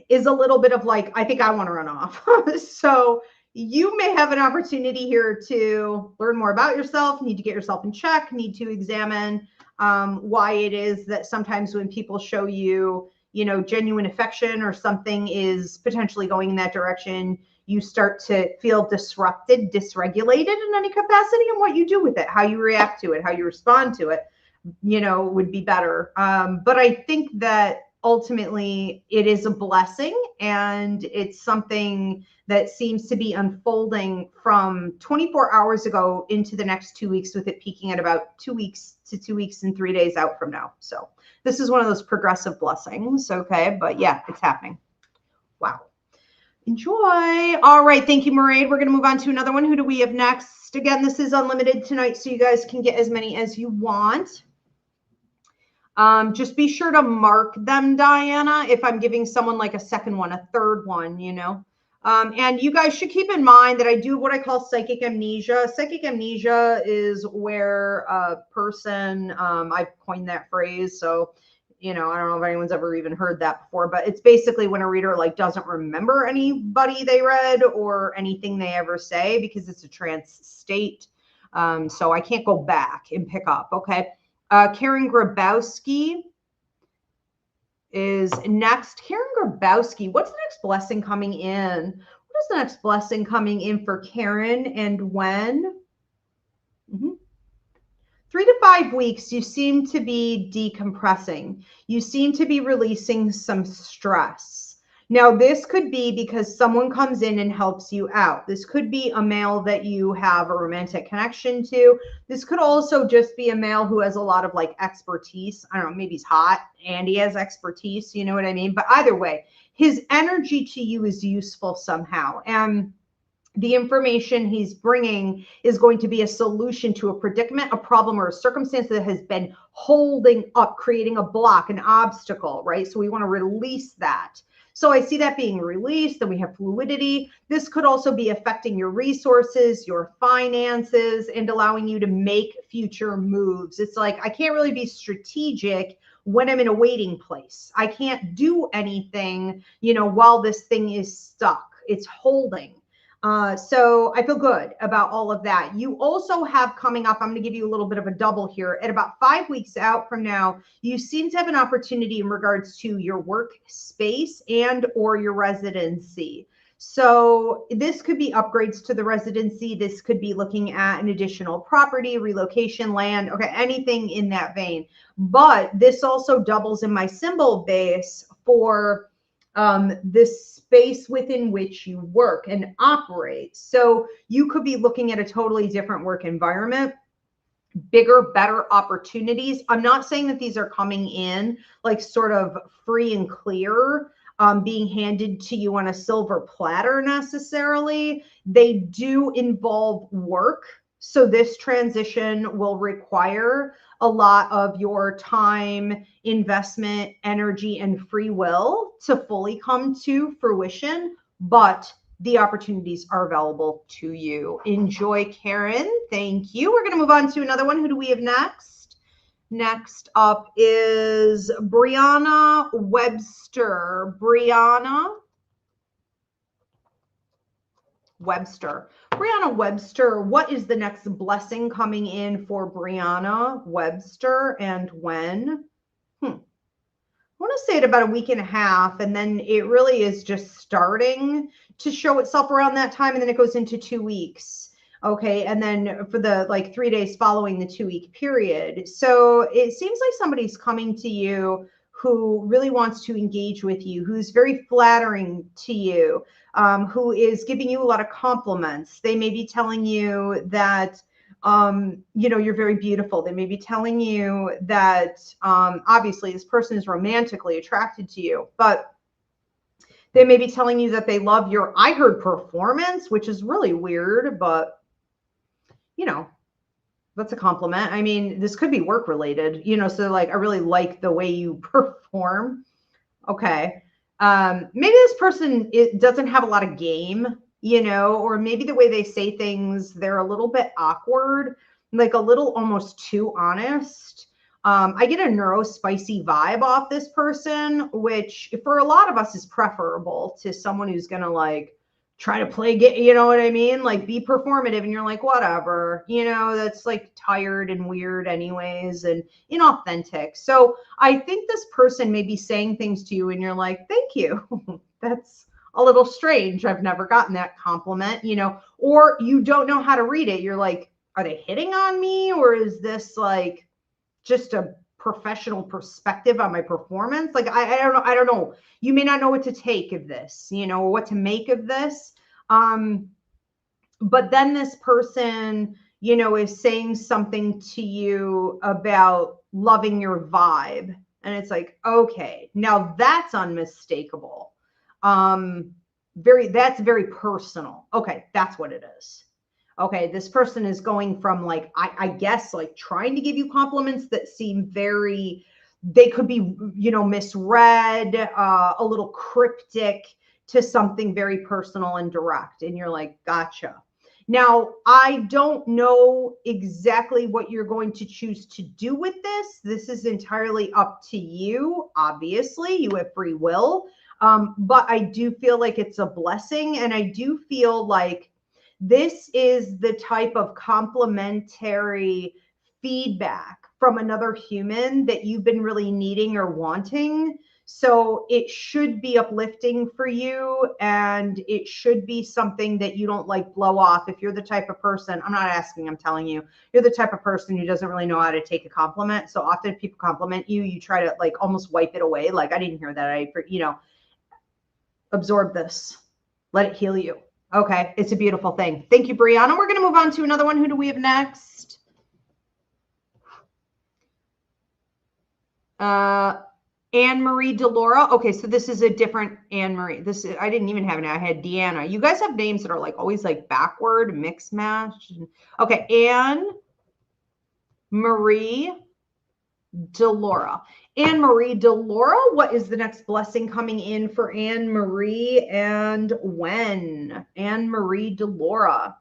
is a little bit of like, I think I want to run off. So you may have an opportunity here to learn more about yourself, need to get yourself in check, need to examine why it is that sometimes when people show you, you know, genuine affection or something is potentially going in that direction, you start to feel disrupted, dysregulated in any capacity, and what you do with it, how you react to it, how you respond to it, you know, would be better. But I think that ultimately it is a blessing, and it's something that seems to be unfolding from 24 hours ago into the next 2 weeks, with it peaking at about 2 weeks to 2 weeks and 3 days out from now. So this is one of those progressive blessings. Okay. But yeah, it's happening. Wow. Enjoy. All right. Thank you, Mairead. We're going to move on to another one. Who do we have next? Again, this is unlimited tonight, so you guys can get as many as you want. Just be sure to mark them, Diana, if I'm giving someone like a second one, a third one, you know. And you guys should keep in mind that I do what I call psychic amnesia. Psychic amnesia is where a person, I've coined that phrase, so, you know, I don't know if anyone's ever even heard that before, but it's basically when a reader like doesn't remember anybody they read or anything they ever say, because it's a trance state. So I can't go back and pick up. Okay. Karen Grabowski is next. Karen Grabowski, what's the next blessing coming in? What is the next blessing coming in for Karen, and when? 3 to 5 weeks, you seem to be decompressing. You seem to be releasing some stress. Now, this could be because someone comes in and helps you out. This could be a male that you have a romantic connection to. This could also just be a male who has a lot of like expertise. I don't know, maybe he's hot and he has expertise, you know what I mean? But either way, his energy to you is useful somehow. And the information he's bringing is going to be a solution to a predicament, a problem, or a circumstance that has been holding up, creating a block, an obstacle, right? So we want to release that. So I see that being released. Then we have fluidity. This could also be affecting your resources, your finances, and allowing you to make future moves. It's like, I can't really be strategic when I'm in a waiting place. I can't do anything, you know, while this thing is stuck. It's holding. So I feel good about all of that. You also have coming up, I'm going to give you a little bit of a double here. At about 5 weeks out from now, you seem to have an opportunity in regards to your work space and or your residency. So this could be upgrades to the residency. This could be looking at an additional property, relocation, land, okay, anything in that vein. But this also doubles in my symbol base for this space within which you work and operate. So you could be looking at a totally different work environment, bigger, better opportunities. I'm not saying that these are coming in like sort of free and clear, being handed to you on a silver platter necessarily. They do involve work. So this transition will require a lot of your time, investment, energy, and free will to fully come to fruition, but the opportunities are available to you. Enjoy, Karen. Thank you. We're going to move on to another one. Who do we have next? Next up is Brianna Webster. Brianna Webster, what is the next blessing coming in for Brianna Webster, and when? I want to say it about a week and a half, and then it really is just starting to show itself around that time, and then it goes into 2 weeks. Okay, and then for the like 3 days following the 2-week period. So it seems like somebody's coming to you who really wants to engage with you, who's very flattering to you, who is giving you a lot of compliments. They may be telling you that, you know, you're very beautiful. They may be telling you that, obviously this person is romantically attracted to you, but they may be telling you that they love your, I heard performance, which is really weird, but you know, that's a compliment. I mean, this could be work related, you know, so like, I really like the way you perform. Okay. Maybe this person doesn't have a lot of game, you know, or maybe the way they say things, they're a little bit awkward, like a little almost too honest. I get a neurospicy vibe off this person, which for a lot of us is preferable to someone who's going to like try to play, you know what I mean? Like be performative and you're like, whatever, you know, that's like tired and weird anyways and inauthentic. So I think this person may be saying things to you and you're like, thank you. That's a little strange. I've never gotten that compliment, you know, or you don't know how to read it. You're like, are they hitting on me? Or is this like just a professional perspective on my performance? Like, I don't know. I don't know. You may not know what to take of this, you know, or what to make of this. But then this person, you know, is saying something to you about loving your vibe. And it's like, okay, now that's unmistakable. That's very personal. Okay, that's what it is. Okay, this person is going from like, I guess, like trying to give you compliments that seem very, they could be, you know, misread, a little cryptic, to something very personal and direct. And you're like, gotcha. Now, I don't know exactly what you're going to choose to do with this. This is entirely up to you. Obviously, you have free will. But I do feel like it's a blessing. And I do feel like this is the type of complimentary feedback from another human that you've been really needing or wanting. So it should be uplifting for you, and it should be something that you don't like blow off. If you're the type of person, I'm not asking, I'm telling you, you're the type of person who doesn't really know how to take a compliment. So often people compliment you, you try to like almost wipe it away. Like, I didn't hear that. You know, absorb this, let it heal you. Okay, it's a beautiful thing. Thank you, Brianna. We're going to move on to another one. Who do we have next? Anne-Marie Delora. Okay, so this is a different Anne-Marie. I didn't even have it. I had Deanna. You guys have names that are like always like backward, mix match. Okay, Anne-Marie Delora. Anne-Marie Delora, what is the next blessing coming in for Anne-Marie and when? Anne-Marie Delora.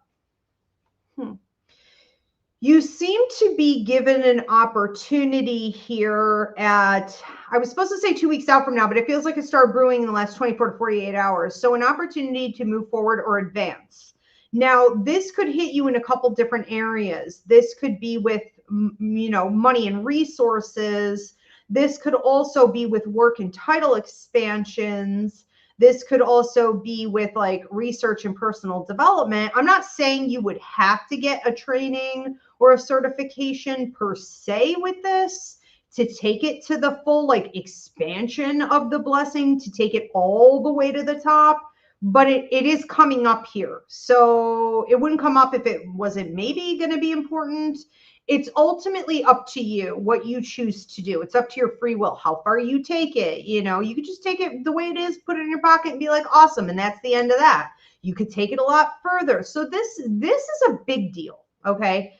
You seem to be given an opportunity here at, I was supposed to say 2 weeks out from now, but it feels like it started brewing in the last 24 to 48 hours. So an opportunity to move forward or advance. Now, this could hit you in a couple different areas. This could be with, you know, money and resources. This could also be with work and title expansions. This could also be with like research and personal development. I'm not saying you would have to get a training or a certification per se with this to take it to the full like expansion of the blessing, to take it all the way to the top. But it is coming up here. So it wouldn't come up if it wasn't maybe going to be important. It's ultimately up to you what you choose to do. It's up to your free will, how far you take it. You know, you could just take it the way it is, put it in your pocket and be like, awesome. And that's the end of that. You could take it a lot further. So this is a big deal. Okay.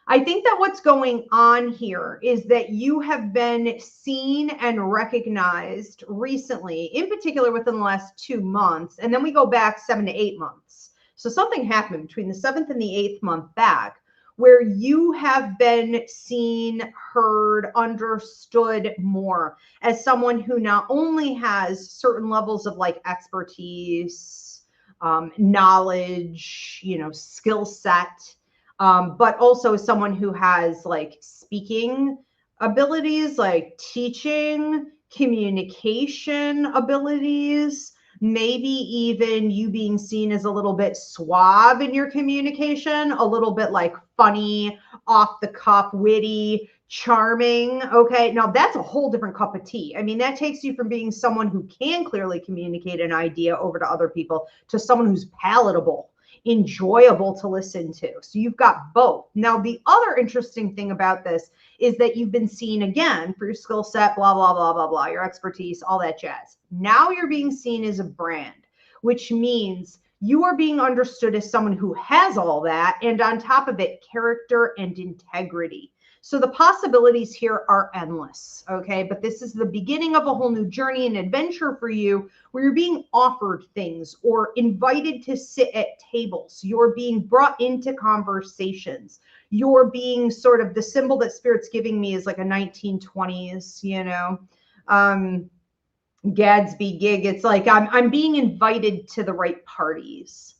I think that what's going on here is that you have been seen and recognized recently, in particular within the last 2 months. And then we go back 7 to 8 months. So something happened between the 7th and the 8th month back where you have been seen, heard, understood more as someone who not only has certain levels of like expertise, knowledge, you know, skill set, but also someone who has like speaking abilities, like teaching, communication abilities, maybe even you being seen as a little bit suave in your communication, a little bit like funny, off the cuff, witty, charming. Okay, now that's a whole different cup of tea. I mean, that takes you from being someone who can clearly communicate an idea over to other people to someone who's palatable, enjoyable to listen to. So you've got both. Now, the other interesting thing about this is that you've been seen again for your skill set, blah, blah, blah, blah, blah, your expertise, all that jazz. Now you're being seen as a brand, which means You are being understood as someone who has all that, and on top of it, character and integrity. So the possibilities here are endless, okay? But this is the beginning of a whole new journey and adventure for you, where you're being offered things or invited to sit at tables. You're being brought into conversations. You're being sort of, the symbol that Spirit's giving me is like a 1920s, you know, Gadsby gig. It's like I'm being invited to the right parties.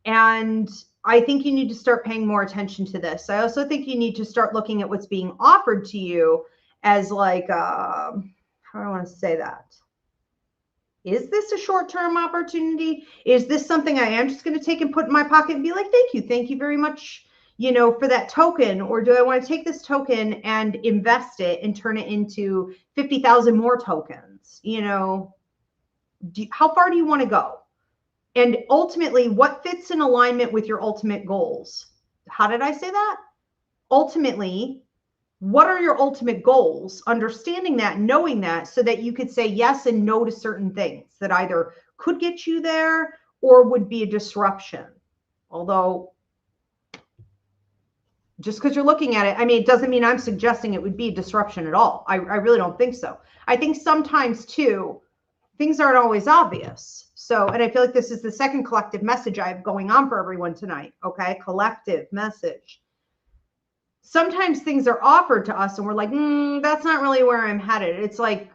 And I think you need to start paying more attention to this. I also think you need to start looking at what's being offered to you as like, how do I want to say that? Is this a short-term opportunity? Is this something I am just going to take and put in my pocket and be like, thank you very much, you know, for that token? Or do I want to take this token and invest it and turn it into 50,000 more tokens? You know, how far do you want to go? And ultimately, what fits in alignment with your ultimate goals? How did I say that? Ultimately, what are your ultimate goals? Understanding that, knowing that, so that you could say yes and no to certain things that either could get you there or would be a disruption. Although, just because you're looking at it, I mean, it doesn't mean I'm suggesting it would be a disruption at all. I really don't think so. I think sometimes, too, things aren't always obvious. So, and I feel like this is the second collective message I have going on for everyone tonight. Okay. Collective message. Sometimes things are offered to us and we're like, that's not really where I'm headed. It's like,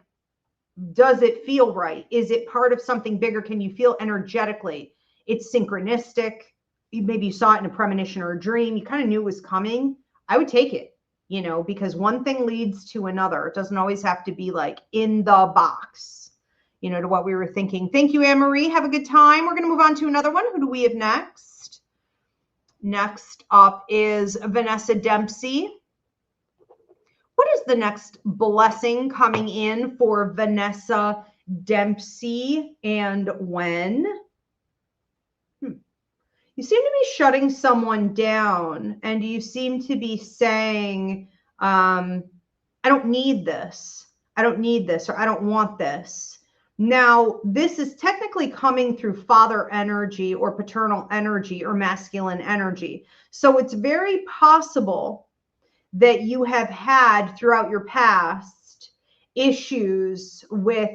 does it feel right? Is it part of something bigger? Can you feel energetically? It's synchronistic. Maybe you saw it in a premonition or a dream. You kind of knew it was coming. I would take it, you know, because one thing leads to another. It doesn't always have to be like in the box, you know, to what we were thinking. Thank you, Anne-Marie. Have a good time. We're going to move on to another one. Who do we have next? Next up is Vanessa Dempsey. What is the next blessing coming in for Vanessa Dempsey and when? You seem to be shutting someone down and you seem to be saying, I don't need this. I don't need this, or I don't want this. Now, this is technically coming through father energy or paternal energy or masculine energy. So it's very possible that you have had throughout your past issues with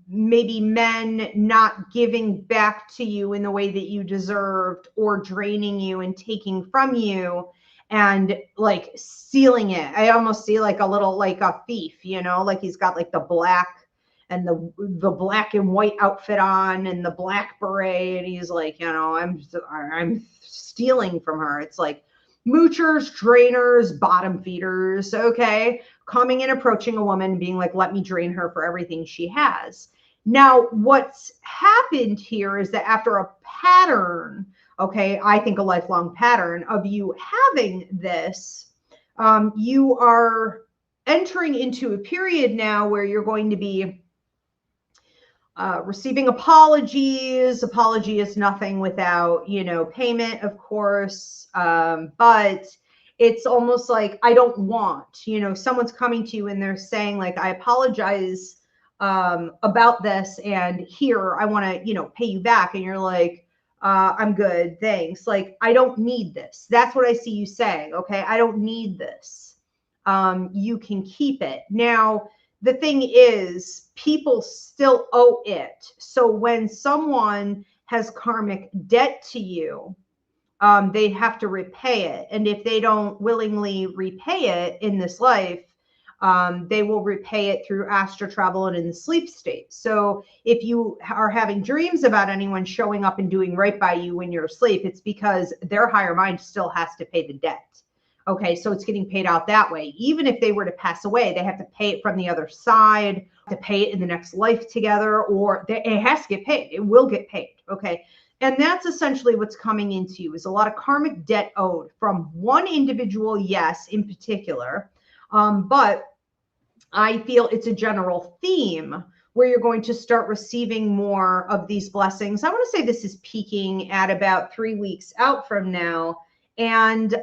maybe men not giving back to you in the way that you deserved, or draining you and taking from you and like stealing it. I almost see like a little, like a thief, you know, like he's got like the black and the black and white outfit on and the black beret. And he's like, you know, I'm stealing from her. It's like moochers, drainers, bottom feeders. Okay. Coming and approaching a woman, being like, let me drain her for everything she has. Now, what's happened here is that after a pattern, okay, I think a lifelong pattern of you having this, you are entering into a period now where you're going to be receiving apologies. Apology is nothing without, you know, payment, of course. But it's almost like, I don't want, you know, someone's coming to you and they're saying like, I apologize about this, and here, I want to, you know, pay you back. And you're like, I'm good, thanks. Like, I don't need this. That's what I see you saying. Okay. I don't need this. You can keep it. Now, the thing is, people still owe it. So when someone has karmic debt to you, they have to repay it. And if they don't willingly repay it in this life, they will repay it through astral travel and in the sleep state. So if you are having dreams about anyone showing up and doing right by you when you're asleep, it's because their higher mind still has to pay the debt. Okay, so it's getting paid out that way. Even if they were to pass away, they have to pay it from the other side, to pay it in the next life together, or it has to get paid. It will get paid. Okay. And that's essentially what's coming into you, is a lot of karmic debt owed from one individual, yes, in particular. But I feel it's a general theme where you're going to start receiving more of these blessings. I want to say this is peaking at about 3 weeks out from now. And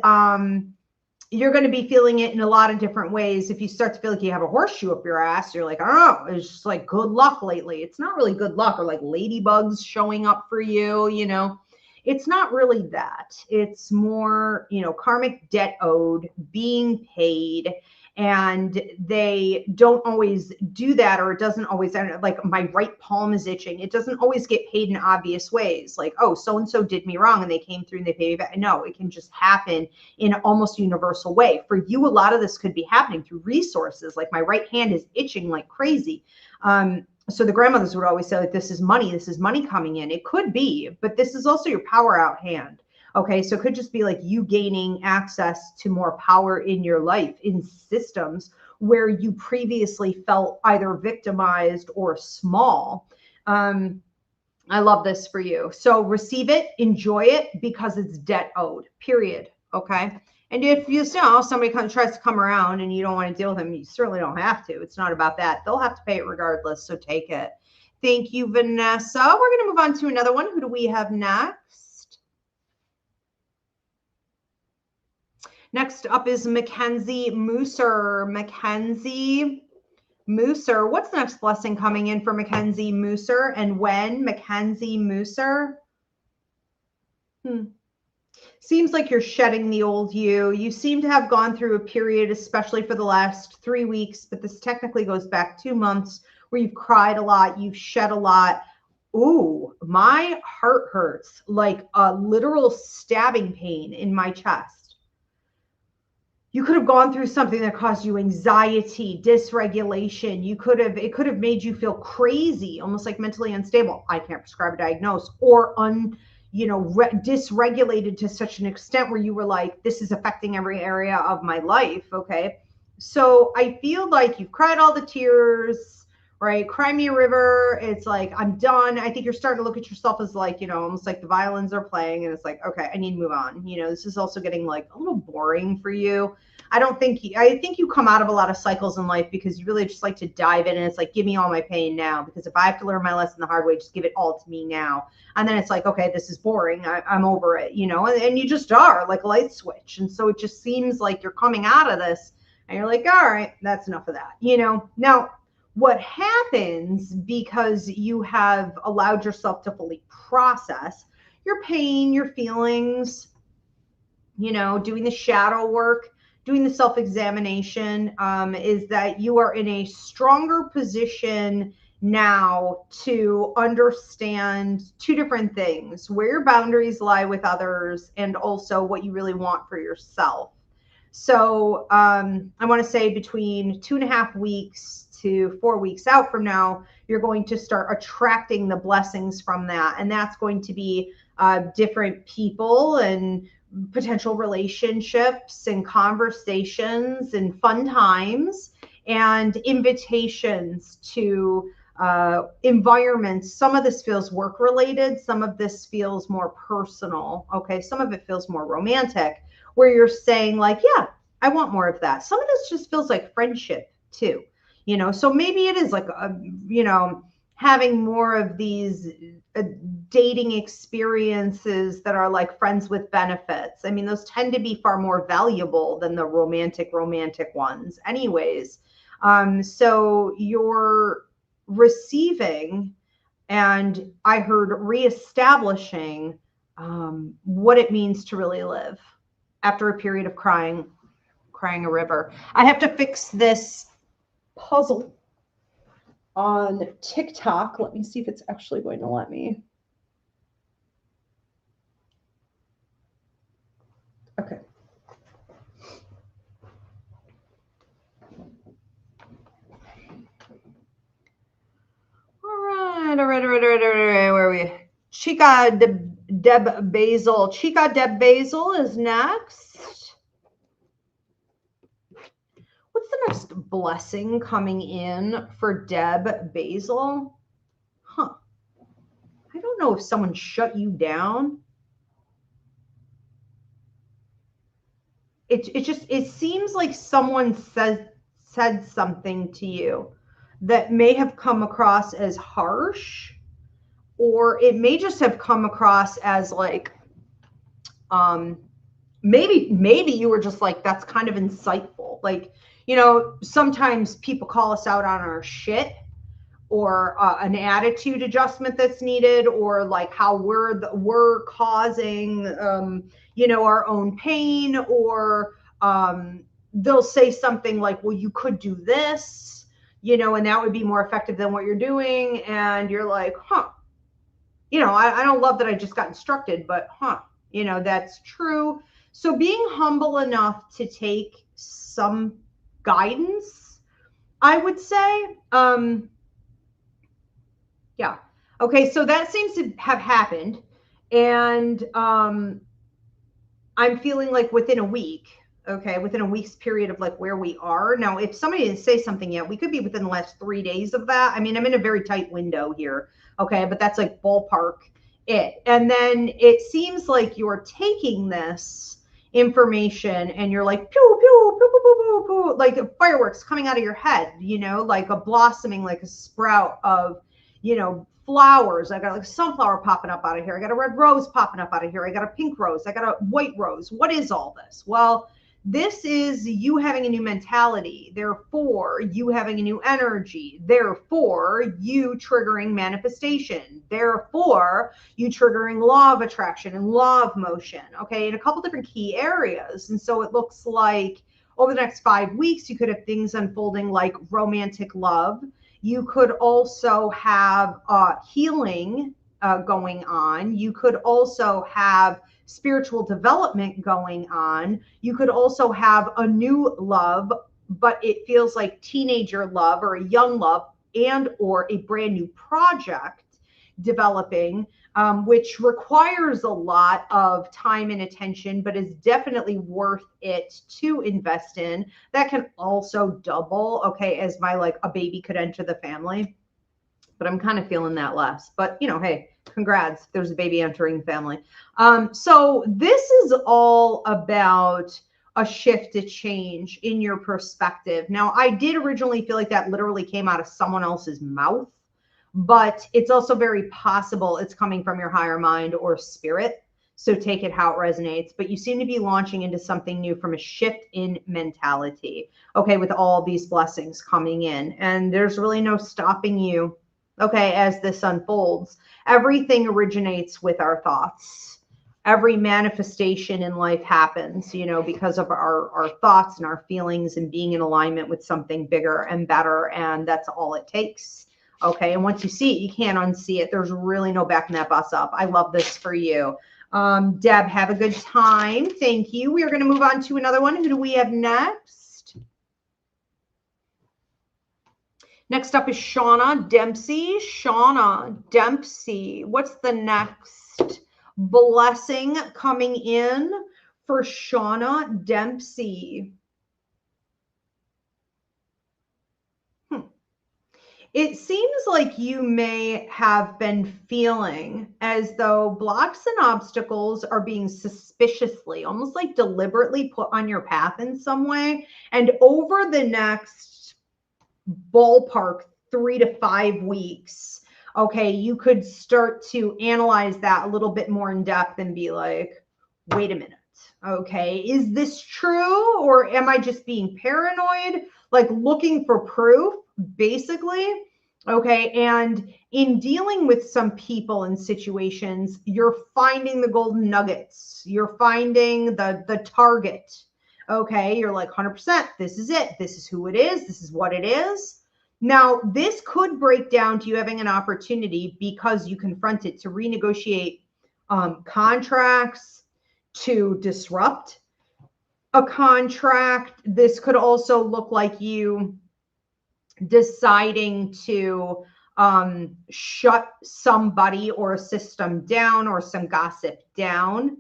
you're going to be feeling it in a lot of different ways. If you start to feel like you have a horseshoe up your ass, you're like, I don't know, it's just like good luck lately. It's not really good luck, or like ladybugs showing up for you, you know. It's not really that. It's more, you know, karmic debt owed, being paid, and they don't always do that, or it doesn't always, like my right palm is itching. It doesn't always get paid in obvious ways, like, oh, so and so did me wrong and they came through and they paid me back. No, it can just happen in almost universal way. For you, a lot of this could be happening through resources. Like my right hand is itching like crazy. So the grandmothers would always say, like, this is money coming in. It could be, but this is also your power out hand. Okay, so it could just be like you gaining access to more power in your life, in systems where you previously felt either victimized or small. I love this for you. So receive it, enjoy it, because it's debt owed, period. Okay. And if you know somebody tries to come around and you don't want to deal with them, you certainly don't have to. It's not about that. They'll have to pay it regardless. So take it. Thank you, Vanessa. We're going to move on to another one. Who do we have next? Next up is Mackenzie Mooser. Mackenzie Mooser. What's the next blessing coming in for Mackenzie Mooser, and when? Mackenzie Mooser. Seems like you're shedding the old you. You seem to have gone through a period, especially for the last 3 weeks, but this technically goes back 2 months, where you've cried a lot, you've shed a lot. Ooh, my heart hurts, like a literal stabbing pain in my chest. You could have gone through something that caused you anxiety, dysregulation. It could have made you feel crazy, almost like mentally unstable. I can't prescribe a diagnosis, or dysregulated to such an extent where you were like, this is affecting every area of my life. Okay. So I feel like you've cried all the tears, right? Cry me a river. It's like, I'm done. I think you're starting to look at yourself as like, you know, almost like the violins are playing and it's like, okay, I need to move on. You know, this is also getting like a little boring for you. I think you come out of a lot of cycles in life because you really just like to dive in, and it's like, give me all my pain now, because if I have to learn my lesson the hard way, just give it all to me now. And then it's like, okay, this is boring. I'm over it, you know, and you just are like a light switch. And so it just seems like you're coming out of this and you're like, all right, that's enough of that, you know. Now, what happens, because you have allowed yourself to fully process your pain, your feelings, you know, doing the shadow work, doing the self-examination, is that you are in a stronger position now to understand 2 different things: where your boundaries lie with others, and also what you really want for yourself. So I want to say between 2.5 weeks to 4 weeks out from now, you're going to start attracting the blessings from that. And that's going to be different people and potential relationships and conversations and fun times and invitations to environments. Some of this feels work related. Some of this feels more personal. Okay. Some of it feels more romantic, where you're saying like, yeah, I want more of that. Some of this just feels like friendship too, you know? So maybe it is like, you know, having more of these dating experiences that are like friends with benefits. I mean, those tend to be far more valuable than the romantic ones anyways. So you're receiving, and I heard reestablishing what it means to really live after a period of crying a river. I have to fix this puzzle on TikTok. Let me see if it's actually going to let me. Okay. All right. Where are we? Chica Deb Basil. Chica Deb Basil is next. What's the next blessing coming in for Deb Basil? Huh. I don't know if someone shut you down. It seems like someone said something to you that may have come across as harsh, or it may just have come across as like maybe you were just like, that's kind of insightful. Like, you know, sometimes people call us out on our shit, or an attitude adjustment that's needed, or like how we're causing, you know, our own pain, or they'll say something like, well, you could do this, you know, and that would be more effective than what you're doing. And you're like, huh, you know, I don't love that I just got instructed, but you know, that's true. So being humble enough to take some guidance, I would say, yeah. Okay, so that seems to have happened. And I'm feeling like within a week, okay, within a week's period of like where we are. Now, if somebody didn't say something yet, we could be within the last 3 days of that. I mean, I'm in a very tight window here, okay, but that's like ballpark it. And then it seems like you're taking this information and you're like, pew, pew, pew, pew, pew, pew, pew, like fireworks coming out of your head, you know, like a blossoming, like a sprout of, you know, flowers. I got like a sunflower popping up out of here. I got a red rose popping up out of here. I got a pink rose. I got a white rose. What is all this? Well, this is you having a new mentality. Therefore, you having a new energy. Therefore, you triggering manifestation. Therefore, you triggering law of attraction and law of motion. Okay, in a couple different key areas. And so it looks like over the next 5 weeks, you could have things unfolding like romantic love. You could also have healing going on. You could also have spiritual development going on. You could also have a new love, but it feels like teenager love or a young love, and or a brand new project developing, which requires a lot of time and attention, but is definitely worth it to invest in. That can also double, okay, as my like a baby could enter the family, but I'm kind of feeling that less. But you know, hey, congrats if there's a baby entering the family. So this is all about a shift, a change in your perspective. Now, I did originally feel like that literally came out of someone else's mouth, but it's also very possible it's coming from your higher mind or spirit. So take it how it resonates. But you seem to be launching into something new from a shift in mentality, okay, with all these blessings coming in. And there's really no stopping you, okay, as this unfolds. Everything originates with our thoughts. Every manifestation in life happens, you know, because of our thoughts and our feelings and being in alignment with something bigger and better. And that's all it takes. Okay. And once you see it, you can't unsee it. There's really no backing that bus up. I love this for you. Deb, have a good time. Thank you. We are going to move on to another one. Who do we have next? Next up is Shauna Dempsey. Shauna Dempsey. What's the next blessing coming in for Shauna Dempsey? It seems like you may have been feeling as though blocks and obstacles are being suspiciously, almost like deliberately put on your path in some way. And over the next ballpark 3 to 5 weeks, okay, you could start to analyze that a little bit more in depth and be like, wait a minute. Okay, is this true, or am I just being paranoid? Like looking for proof, basically. Okay, and in dealing with some people and situations, you're finding the golden nuggets. You're finding the target. Okay, you're like 100%, this is it. This is who it is. This is what it is. Now, this could break down to you having an opportunity because you confront it to renegotiate contracts, to disrupt a contract. This could also look like you deciding to shut somebody or a system down or some gossip down.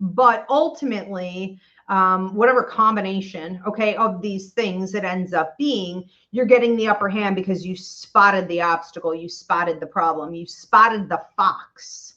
But ultimately, whatever combination, okay, of these things it ends up being, you're getting the upper hand because you spotted the obstacle, you spotted the problem, you spotted the fox,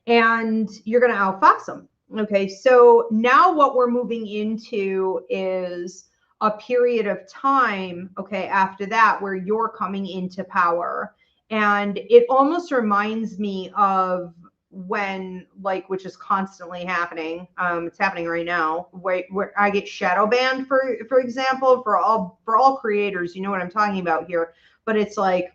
and you're going to outfox them. Okay, so now what we're moving into is a period of time, okay, after that, where you're coming into power. And it almost reminds me of when like, which is constantly happening. It's happening right now where I get shadow banned for example, for all creators, you know what I'm talking about here, but it's like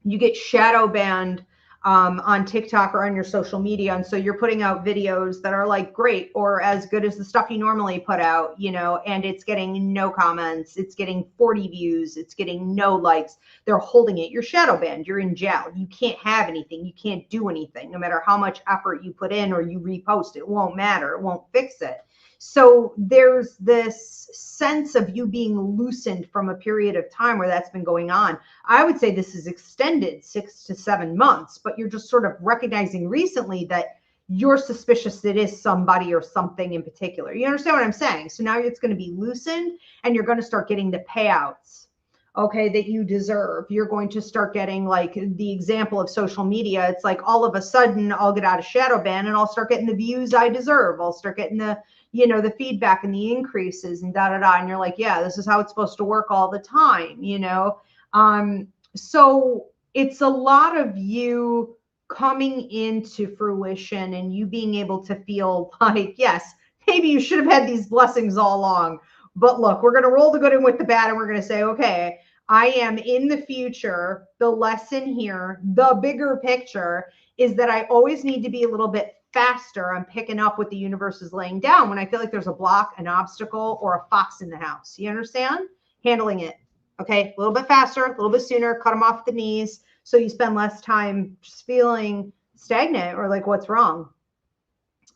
you get shadow banned on TikTok or on your social media. And so you're putting out videos that are like great or as good as the stuff you normally put out, you know, and it's getting no comments, it's getting 40 views, it's getting no likes. They're holding it. You're shadow banned. You're in jail. You can't have anything. You can't do anything. No matter how much effort you put in or you repost, it won't matter. It won't fix it. So there's this sense of you being loosened from a period of time where that's been going on. I would say this is extended 6 to 7 months, but you're just sort of recognizing recently that you're suspicious it is somebody or something in particular. You understand what I'm saying? So now it's going to be loosened and you're going to start getting the payouts, okay, that you deserve. You're going to start getting like the example of social media. It's like all of a sudden I'll get out of shadow ban and I'll start getting the views I deserve. I'll start getting the, you know, the feedback and the increases and da da da. And you're like, yeah, this is how it's supposed to work all the time, you know? So it's a lot of you coming into fruition and you being able to feel like, yes, maybe you should have had these blessings all along, but look, we're going to roll the good and with the bad. And we're going to say, okay, I am in the future. The lesson here, the bigger picture is that I always need to be a little bit faster on picking up what the universe is laying down when I feel like there's a block, an obstacle, or a fox in the house. You understand? Handling it. Okay, a little bit faster, a little bit sooner, cut them off the knees so you spend less time just feeling stagnant or like what's wrong.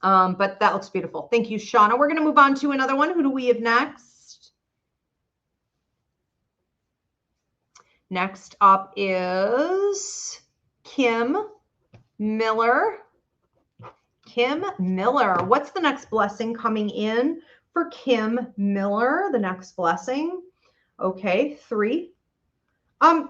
But that looks beautiful. Thank you, Shauna. We're going to move on to another one. Who do we have next? Next up is Kim Miller. Kim Miller. What's the next blessing coming in for Kim Miller? The next blessing. Okay, 3.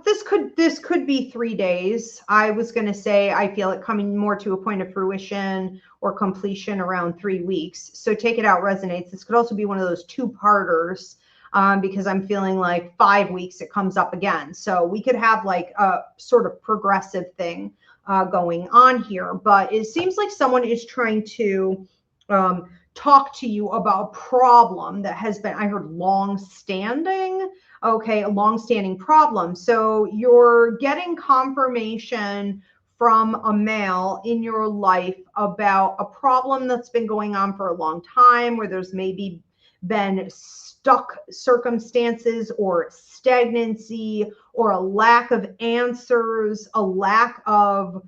This could be 3 days. I was going to say I feel it coming more to a point of fruition or completion around 3 weeks. So take it out, resonates. This could also be one of those 2-parters because I'm feeling like 5 weeks it comes up again. So we could have like a sort of progressive thing going on here. But it seems like someone is trying to talk to you about a problem that has been, I heard, long-standing. Okay, a long-standing problem. So you're getting confirmation from a male in your life about a problem that's been going on for a long time, where there's maybe been stuck circumstances or stagnancy or a lack of answers, a lack of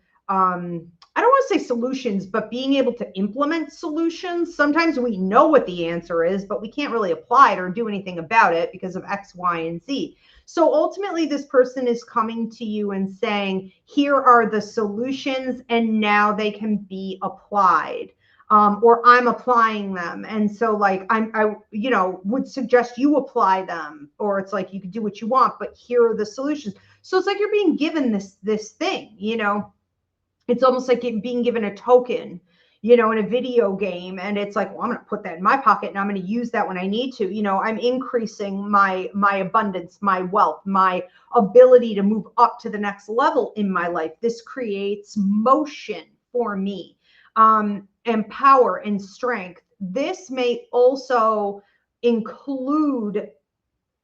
I don't want to say solutions, but being able to implement solutions. Sometimes we know what the answer is, but we can't really apply it or do anything about it because of X, Y, and Z. So ultimately, this person is coming to you and saying, here are the solutions, and now they can be applied. Or I'm applying them. And so like, I would suggest you apply them, or it's like, you can do what you want, but here are the solutions. So it's like, you're being given this thing, you know. It's almost like being given a token, you know, in a video game. And it's like, well, I'm going to put that in my pocket and I'm going to use that when I need to. You know, I'm increasing my abundance, my wealth, my ability to move up to the next level in my life. This creates motion for me, and power and strength. This may also include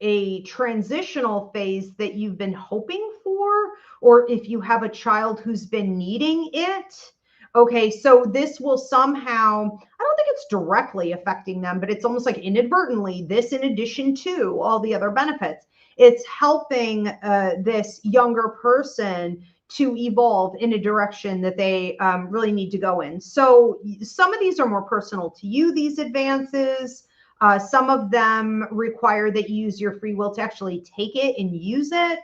a transitional phase that you've been hoping for, or if you have a child who's been needing it. Okay, so this will somehow, I don't think it's directly affecting them, but it's almost like inadvertently, this in addition to all the other benefits, it's helping this younger person to evolve in a direction that they really need to go in. So some of these are more personal to you, these advances. Some of them require that you use your free will to actually take it and use it,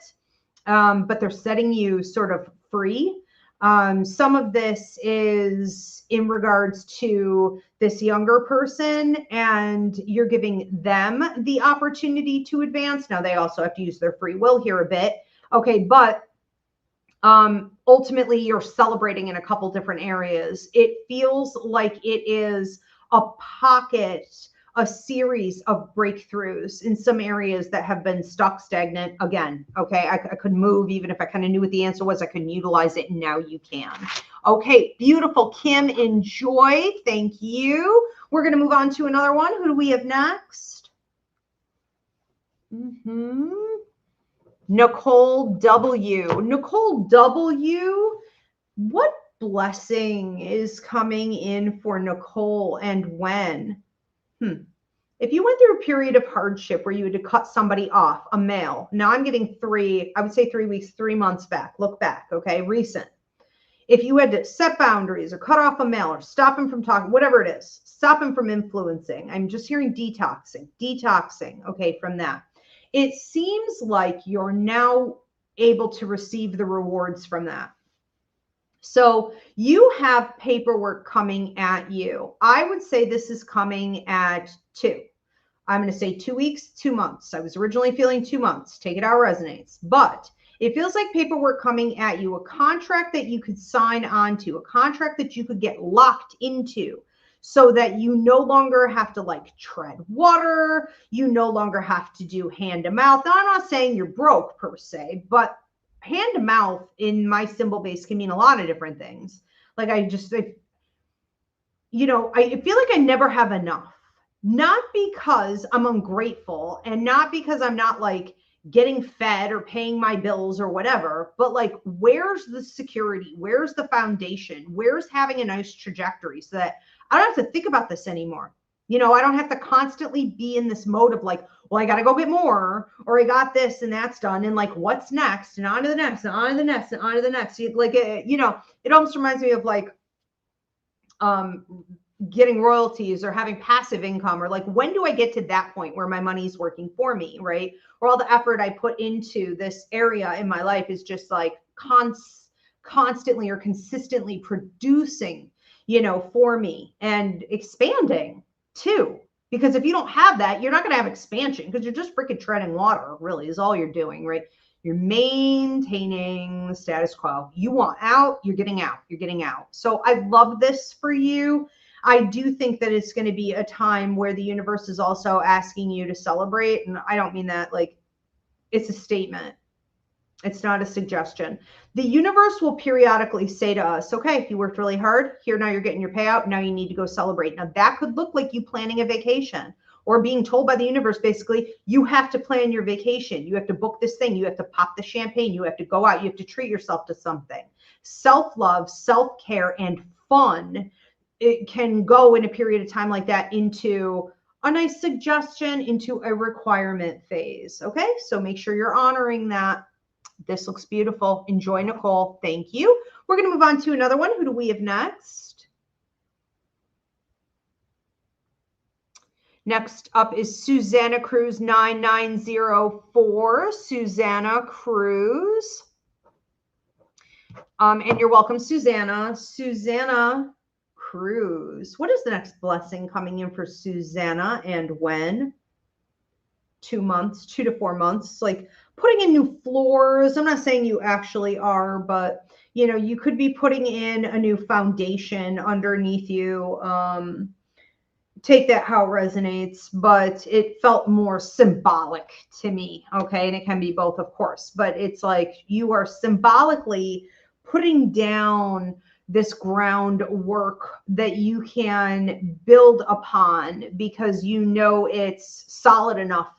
but they're setting you sort of free. Some of this is in regards to this younger person, and you're giving them the opportunity to advance. Now, they also have to use their free will here a bit. Okay, but ultimately, you're celebrating in a couple different areas. It feels like it is a pocket a series of breakthroughs in some areas that have been stuck stagnant again. Okay, I could move even if I kind of knew what the answer was. I couldn't utilize it, and now you can. Okay, beautiful. Kim, enjoy. Thank you. We're going to move on to another one. Who do we have next? Nicole W. Nicole W. What blessing is coming in for Nicole, and when? If you went through a period of hardship where you had to cut somebody off, a male, now I'm getting I would say 3 weeks, 3 months back, look back, okay, recent. If you had to set boundaries or cut off a male or stop him from talking, whatever it is, stop him from influencing. I'm just hearing detoxing, okay, from that. It seems like you're now able to receive the rewards from that. So you have paperwork coming at you. I would say this is coming at 2. I'm going to say 2 weeks, 2 months. I was originally feeling 2 months. Take it how it resonates. But it feels like paperwork coming at you, a contract that you could sign onto, a contract that you could get locked into so that you no longer have to like tread water. You no longer have to do hand to mouth. Now, I'm not saying you're broke per se, but hand to mouth in my symbol base can mean a lot of different things. Like I feel like I never have enough, not because I'm ungrateful and not because I'm not like getting fed or paying my bills or whatever, but like, where's the security? Where's the foundation? Where's having a nice trajectory so that I don't have to think about this anymore? I don't have to constantly be in this mode of like, well, I got to go get more, or I got this and that's done. And like, what's next? And on to the next, and on to the next, and on to the next. Like, it almost reminds me of like, getting royalties or having passive income, or like, when do I get to that point where my money's working for me, right? Or all the effort I put into this area in my life is just like constantly or consistently producing, for me and expanding too. Because if you don't have that, you're not going to have expansion because you're just freaking treading water, really, is all you're doing, right? You're maintaining the status quo. You want out, you're getting out, you're getting out. So I love this for you. I do think that it's going to be a time where the universe is also asking you to celebrate. And I don't mean that like it's a statement. It's not a suggestion. The universe will periodically say to us, okay, you worked really hard. Here, now you're getting your payout. Now you need to go celebrate. Now that could look like you planning a vacation or being told by the universe, basically, you have to plan your vacation. You have to book this thing. You have to pop the champagne. You have to go out. You have to treat yourself to something. Self-love, self-care, and fun. It can go in a period of time like that into a nice suggestion, into a requirement phase. Okay, so make sure you're honoring that. This looks beautiful. Enjoy, Nicole. Thank you. We're going to move on to another one. Who do we have next? Next up is Susanna Cruz 9904. Susanna Cruz. And you're welcome, Susanna. Susanna Cruz. What is the next blessing coming in for Susanna, and when? 2 months, 2 to 4 months, like putting in new floors. I'm not saying you actually are, but you could be putting in a new foundation underneath you. Take that how it resonates, but it felt more symbolic to me. Okay. And it can be both, of course, but it's like you are symbolically putting down this groundwork that you can build upon because it's solid enough,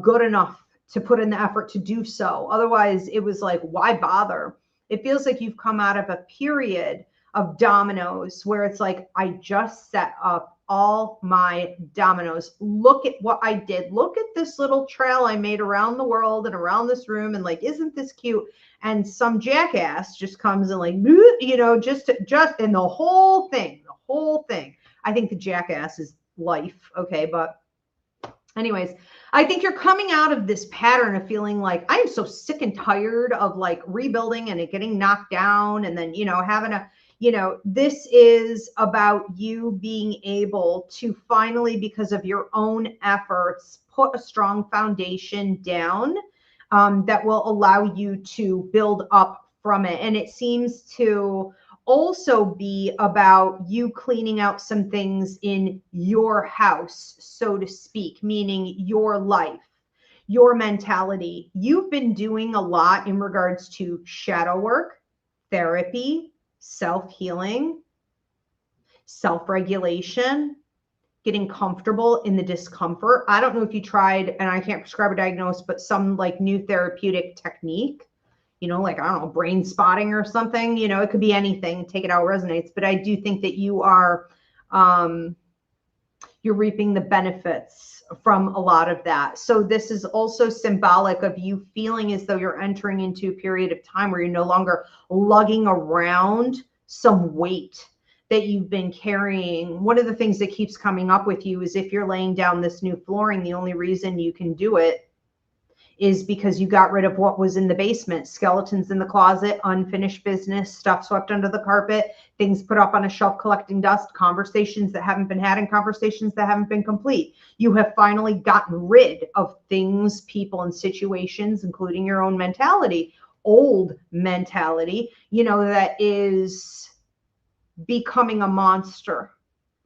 good enough to put in the effort to do so. Otherwise, it was like, why bother? It feels like you've come out of a period of dominoes where it's like, I just set up all my dominoes. Look at what I did. Look at this little trail I made around the world and around this room. And like, isn't this cute? And some jackass just comes and like, just and the whole thing. I think the jackass is life. Okay. But anyways, I think you're coming out of this pattern of feeling like I am so sick and tired of like rebuilding and it getting knocked down. And then, having a, this is about you being able to finally, because of your own efforts, put a strong foundation down that will allow you to build up from it. And it seems to also be about you cleaning out some things in your house, so to speak, meaning your life, your mentality. You've been doing a lot in regards to shadow work, therapy, self-healing, self-regulation, getting comfortable in the discomfort. I don't know if you tried, and I can't prescribe or diagnose, but some like new therapeutic technique, you know, like, I don't know, brain spotting or something, you know, it could be anything, take it how it resonates. But I do think that you are, you're reaping the benefits from a lot of that. So this is also symbolic of you feeling as though you're entering into a period of time where you're no longer lugging around some weight that you've been carrying. One of the things that keeps coming up with you is if you're laying down this new flooring, the only reason you can do it is because you got rid of what was in the basement, skeletons in the closet, unfinished business, stuff swept under the carpet, things put up on a shelf collecting dust, conversations that haven't been had and conversations that haven't been complete. You have finally gotten rid of things, people, and situations, including your own mentality, old mentality, you know, that is becoming a monster,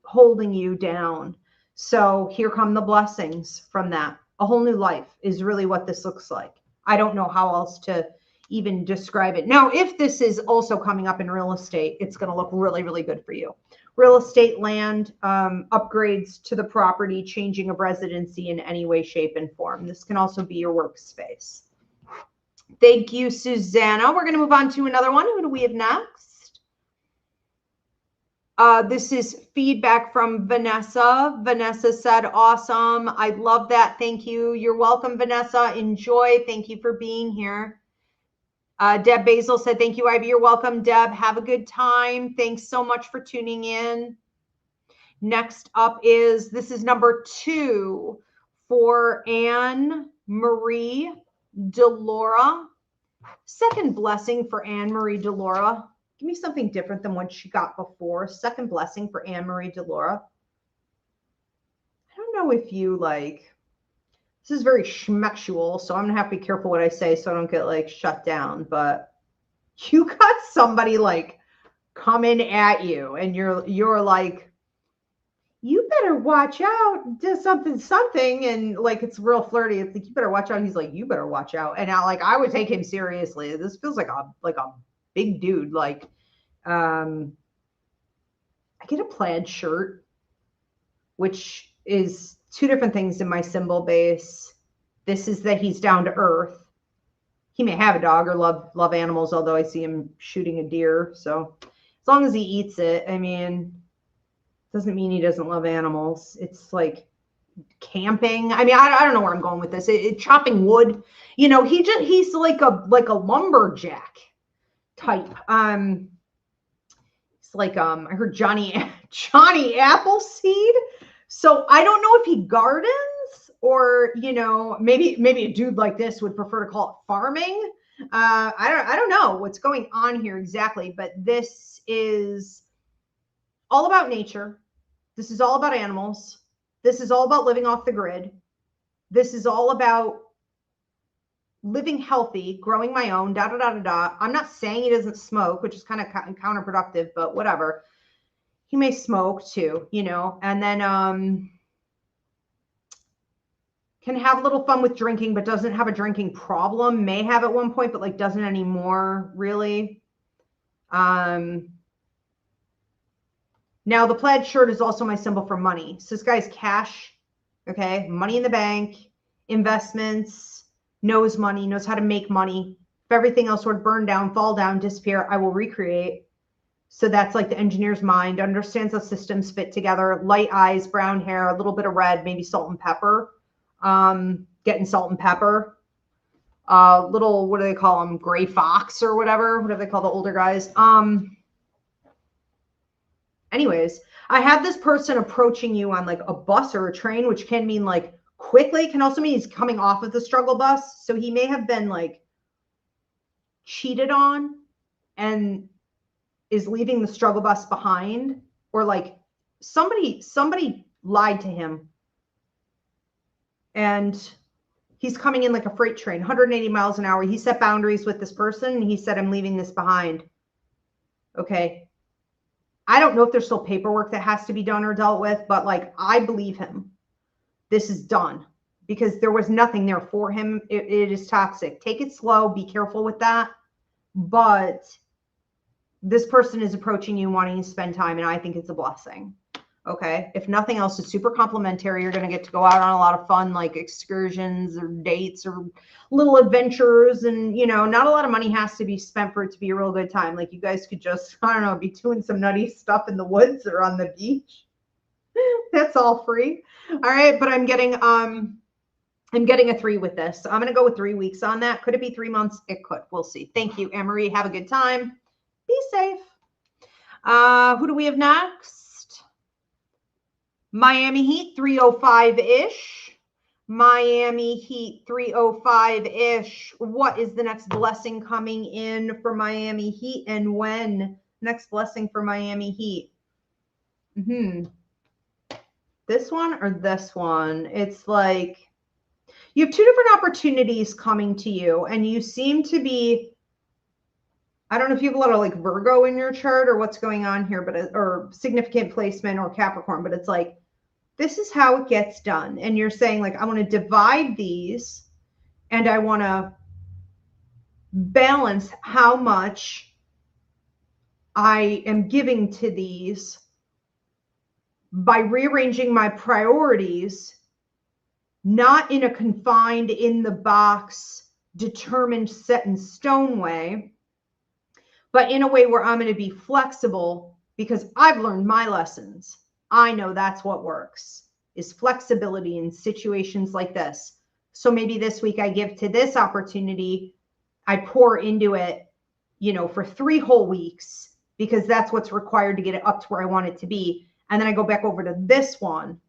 holding you down. So here come the blessings from that. A whole new life is really what this looks like. I don't know how else to even describe it. Now, if this is also coming up in real estate, it's going to look really, really good for you. Real estate, land, upgrades to the property, changing of residency in any way, shape, and form. This can also be your workspace. Thank you, Susanna. We're going to move on to another one. Who do we have next? This is feedback from Vanessa. Vanessa said, awesome. I love that. Thank you. You're welcome, Vanessa. Enjoy. Thank you for being here. Deb Basil said, thank you, Ivy. You're welcome, Deb. Have a good time. Thanks so much for tuning in. Next up is, this is number 2 for Anne Marie Delora. Second blessing for Anne Marie Delora. Give me something different than what she got before. Second blessing for Anne Marie Delora. I don't know if you like, this is very schmexual, so I'm gonna have to be careful what I say so I don't get like shut down, but you got somebody like coming at you and you're like, you better watch out, do something, and like it's real flirty. It's like, you better watch out. He's like, you better watch out. And now, like, I would take him seriously. This feels like a big dude. Like, I get a plaid shirt, which is 2 different things in my symbol base. This is that he's down to earth. He may have a dog or love animals, although I see him shooting a deer. So as long as he eats it, I mean, doesn't mean he doesn't love animals. It's like camping. I mean, I don't know where I'm going with this. Chopping wood, you know, he's like a lumberjack type. It's like, I heard Johnny Appleseed. So I don't know if he gardens or, you know, maybe a dude like this would prefer to call it farming. I don't know what's going on here exactly, but this is all about nature. This is all about animals. This is all about living off the grid. This is all about living healthy, growing my own, I'm not saying he doesn't smoke, which is kind of counterproductive, but whatever. He may smoke too, you know, and then can have a little fun with drinking, but doesn't have a drinking problem. May have at one point, but like doesn't anymore, really. Now, the plaid shirt is also my symbol for money. So this guy's cash, okay? Money in the bank, investments, knows money, knows how to make money. If everything else would burn down, fall down, disappear, I will recreate. So that's like the engineer's mind, understands how systems fit together, light eyes, brown hair, a little bit of red, maybe salt and pepper. Getting salt and pepper. Little, what do they call them? Gray fox or whatever they call the older guys. Anyways, I have this person approaching you on like a bus or a train, which can mean like quickly, can also mean he's coming off of the struggle bus. So he may have been like cheated on and is leaving the struggle bus behind, or like somebody lied to him and he's coming in like a freight train, 180 miles an hour. He set boundaries with this person and he said, I'm leaving this behind. Okay. I don't know if there's still paperwork that has to be done or dealt with, but like, I believe him. This is done because there was nothing there for him. It is toxic. Take it slow. Be careful with that. But this person is approaching you wanting to spend time, and I think it's a blessing. Okay. If nothing else, it's super complimentary. You're going to get to go out on a lot of fun, like excursions or dates or little adventures. And, you know, not a lot of money has to be spent for it to be a real good time. Like you guys could just, I don't know, be doing some nutty stuff in the woods or on the beach. That's all free. All right. But I'm getting a 3 with this. So I'm going to go with 3 weeks on that. Could it be 3 months? It could. We'll see. Thank you, Anne-Marie. Have a good time. Be safe. Who do we have next? Miami Heat, 305-ish. Miami Heat, 305-ish. What is the next blessing coming in for Miami Heat and when? Next blessing for Miami Heat. This one or this one? It's like you have 2 different opportunities coming to you, and you seem to be, I don't know if you have a lot of like Virgo in your chart or what's going on here, but or significant placement or Capricorn, but it's like, this is how it gets done. And you're saying like, I want to divide these and I want to balance how much I am giving to these by rearranging my priorities, not in a confined, in the box, determined, set in stone way, but in a way where I'm going to be flexible because I've learned my lessons. I know that's what works, is flexibility in situations like this. So maybe this week I give to this opportunity, I pour into it, you know, for 3 whole weeks because that's what's required to get it up to where I want it to be. And then I go back over to this one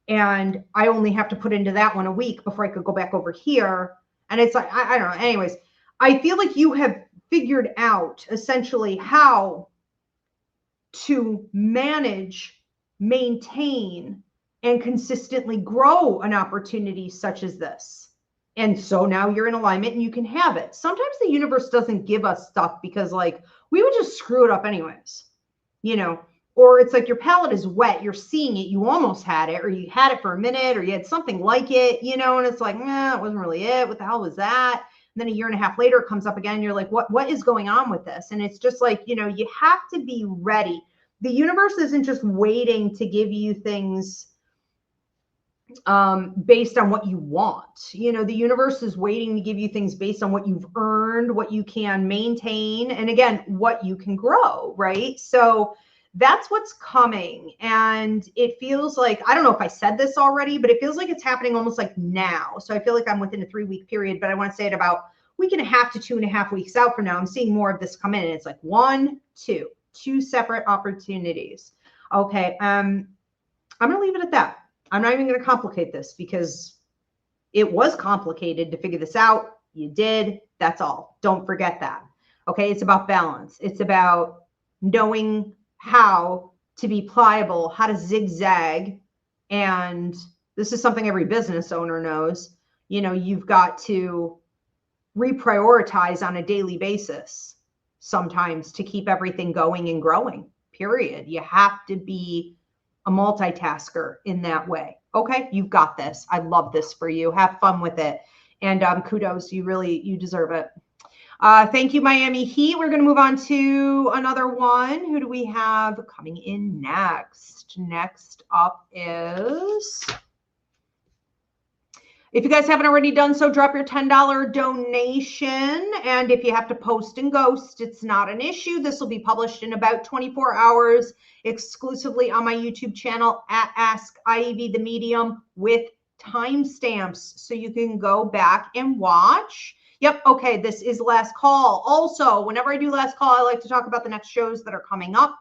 and I only have to put into that one a week before I could go back over here. And it's like, I don't know. Anyways, I feel like you have figured out essentially how to manage, maintain, and consistently grow an opportunity such as this. And so now you're in alignment and you can have it. Sometimes the universe doesn't give us stuff because like we would just screw it up anyways, you know, or it's like your palette is wet, you're seeing it, you almost had it, or you had it for a minute, or you had something like it, you know, and it's like, it wasn't really it. What the hell was that? And then a year and a half later, it comes up again. You're like, what is going on with this? And it's just like, you know, you have to be ready. The universe isn't just waiting to give you things based on what you want. You know, the universe is waiting to give you things based on what you've earned, what you can maintain, and again, what you can grow, right? So that's what's coming. And it feels like, I don't know if I said this already, but it feels like it's happening almost like now. So I feel like I'm within a 3-week period, but I want to say it about 1.5 to 2.5 weeks out from now. I'm seeing more of this come in. And it's like 1, 2 separate opportunities. Okay. I'm going to leave it at that. I'm not even going to complicate this because it was complicated to figure this out. You did. That's all. Don't forget that. Okay. It's about balance. It's about knowing how to be pliable, how to zigzag. And this is something every business owner knows. You know, you've got to reprioritize on a daily basis sometimes to keep everything going and growing, period. You have to be a multitasker in that way. Okay, you've got this. I love this for you. Have fun with it. And kudos, you deserve it. Thank you, Miami Heat. We're going to move on to another one. Who do we have coming in next? Next up is, if you guys haven't already done so, drop your $10 donation. And if you have to post and ghost, it's not an issue. This will be published in about 24 hours exclusively on my YouTube channel at Ask Ivy the Medium with timestamps so you can go back and watch. Yep. Okay. This is last call. Also, whenever I do last call, I like to talk about the next shows that are coming up.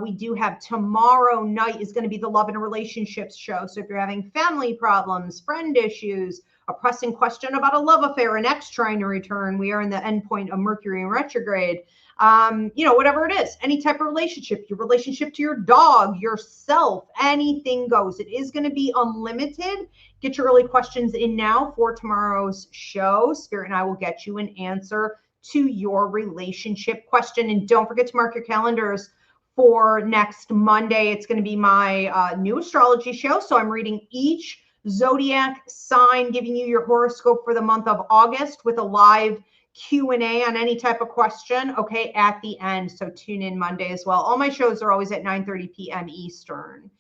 We do have tomorrow night is going to be the Love and Relationships show. So if you're having family problems, friend issues, a pressing question about a love affair, an ex trying to return, we are in the end point of Mercury in retrograde. You know, whatever it is, any type of relationship, your relationship to your dog, yourself, anything goes. It is going to be unlimited. Get your early questions in now for tomorrow's show. Spirit and I will get you an answer to your relationship question. And don't forget to mark your calendars for next Monday. It's going to be my new astrology show. So I'm reading each zodiac sign, giving you your horoscope for the month of August with a live Q&A on any type of question, okay, at the end. So tune in Monday as well. All my shows are always at 9:30 p.m. Eastern.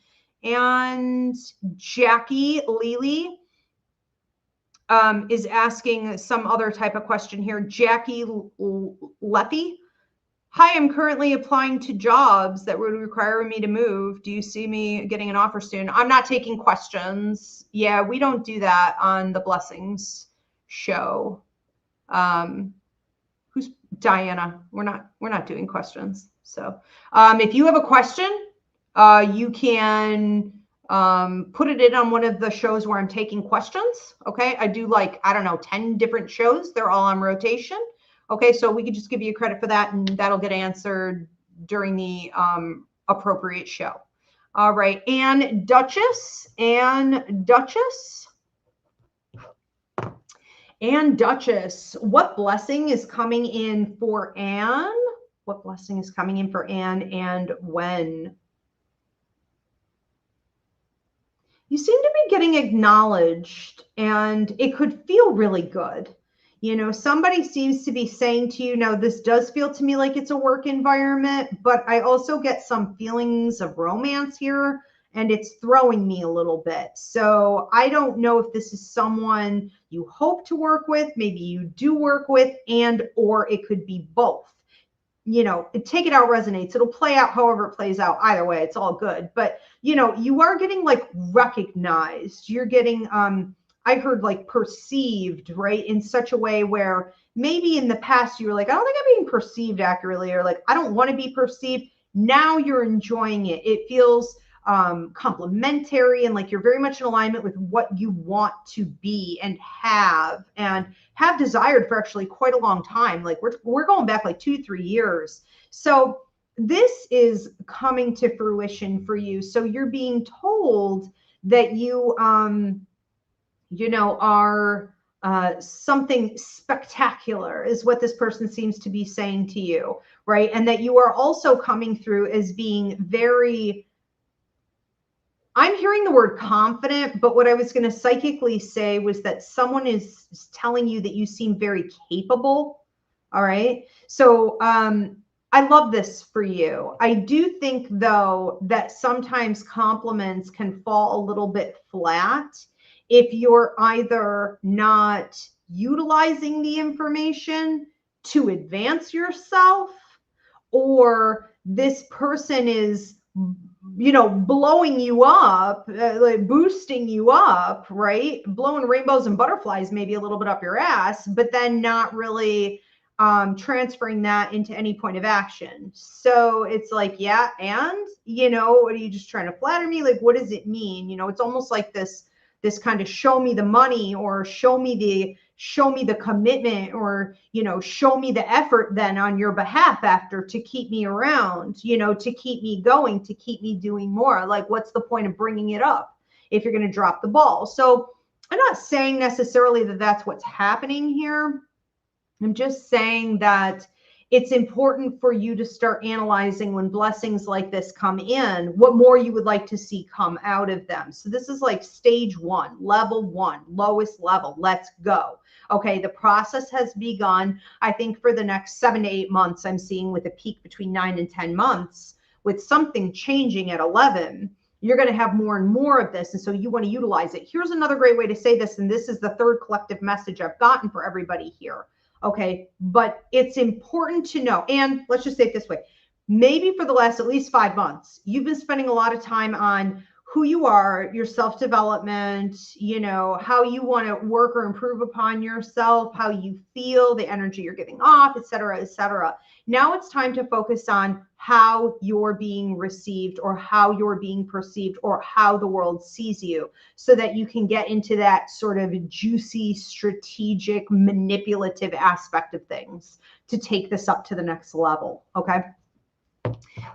And Jackie Lely is asking some other type of question here. Jackie Leffy. Hi, I'm currently applying to jobs that would require me to move. Do you see me getting an offer soon? I'm not taking questions. Yeah, we don't do that on the Blessings show. Who's Diana? We're not doing questions. So if you have a question, you can put it in on one of the shows where I'm taking questions. Okay, I do like, I don't know, 10 different shows. They're all on rotation. Okay, so we could just give you credit for that, and that'll get answered during the appropriate show. All right, Ann Duchess. What blessing is coming in for Ann? What blessing is coming in for Ann, and when? You seem to be getting acknowledged, and it could feel really good. You know, somebody seems to be saying to you, now this does feel to me like it's a work environment, but I also get some feelings of romance here, and it's throwing me a little bit. So I don't know if this is someone you hope to work with, maybe you do work with, and or it could be both. You know, take it out resonates. It'll play out however it plays out. Either way, it's all good. But, you know, you are getting like recognized. You're getting, I heard like perceived, right? In such a way where maybe in the past you were like, I don't think I'm being perceived accurately, or like, I don't want to be perceived. Now you're enjoying it. It feels complimentary, and like you're very much in alignment with what you want to be and have desired for actually quite a long time. Like we're going back like 2-3 years. So this is coming to fruition for you. So you're being told that you you know, are something spectacular is what this person seems to be saying to you, right? And that you are also coming through as being very, I'm hearing the word confident, but what I was going to psychically say was that someone is telling you that you seem very capable. All right. So I love this for you. I do think, though, that sometimes compliments can fall a little bit flat if you're either not utilizing the information to advance yourself, or this person is, you know, blowing you up, like boosting you up, right? Blowing rainbows and butterflies maybe a little bit up your ass, but then not really transferring that into any point of action. So it's like, yeah, and, you know, are you just trying to flatter me? Like, what does it mean? You know, it's almost like this kind of show me the money, or show me the commitment, or, you know, show me the effort then on your behalf after to keep me around, you know, to keep me going, to keep me doing more. Like, what's the point of bringing it up if you're going to drop the ball? So I'm not saying necessarily that that's what's happening here. I'm just saying that it's important for you to start analyzing when blessings like this come in, what more you would like to see come out of them. So this is like stage 1, level 1, lowest level. Let's go. Okay, the process has begun. I think for the next 7 to 8 months, I'm seeing with a peak between 9 and 10 months, with something changing at 11, you're going to have more and more of this. And so you want to utilize it. Here's another great way to say this. And this is the third collective message I've gotten for everybody here. Okay, but it's important to know, and let's just say it this way, maybe for the last at least 5 months, you've been spending a lot of time on who you are, your self-development, you know, how you want to work or improve upon yourself, how you feel, the energy you're giving off, et cetera, et cetera. Now it's time to focus on how you're being received, or how you're being perceived, or how the world sees you, so that you can get into that sort of juicy, strategic, manipulative aspect of things to take this up to the next level. Okay.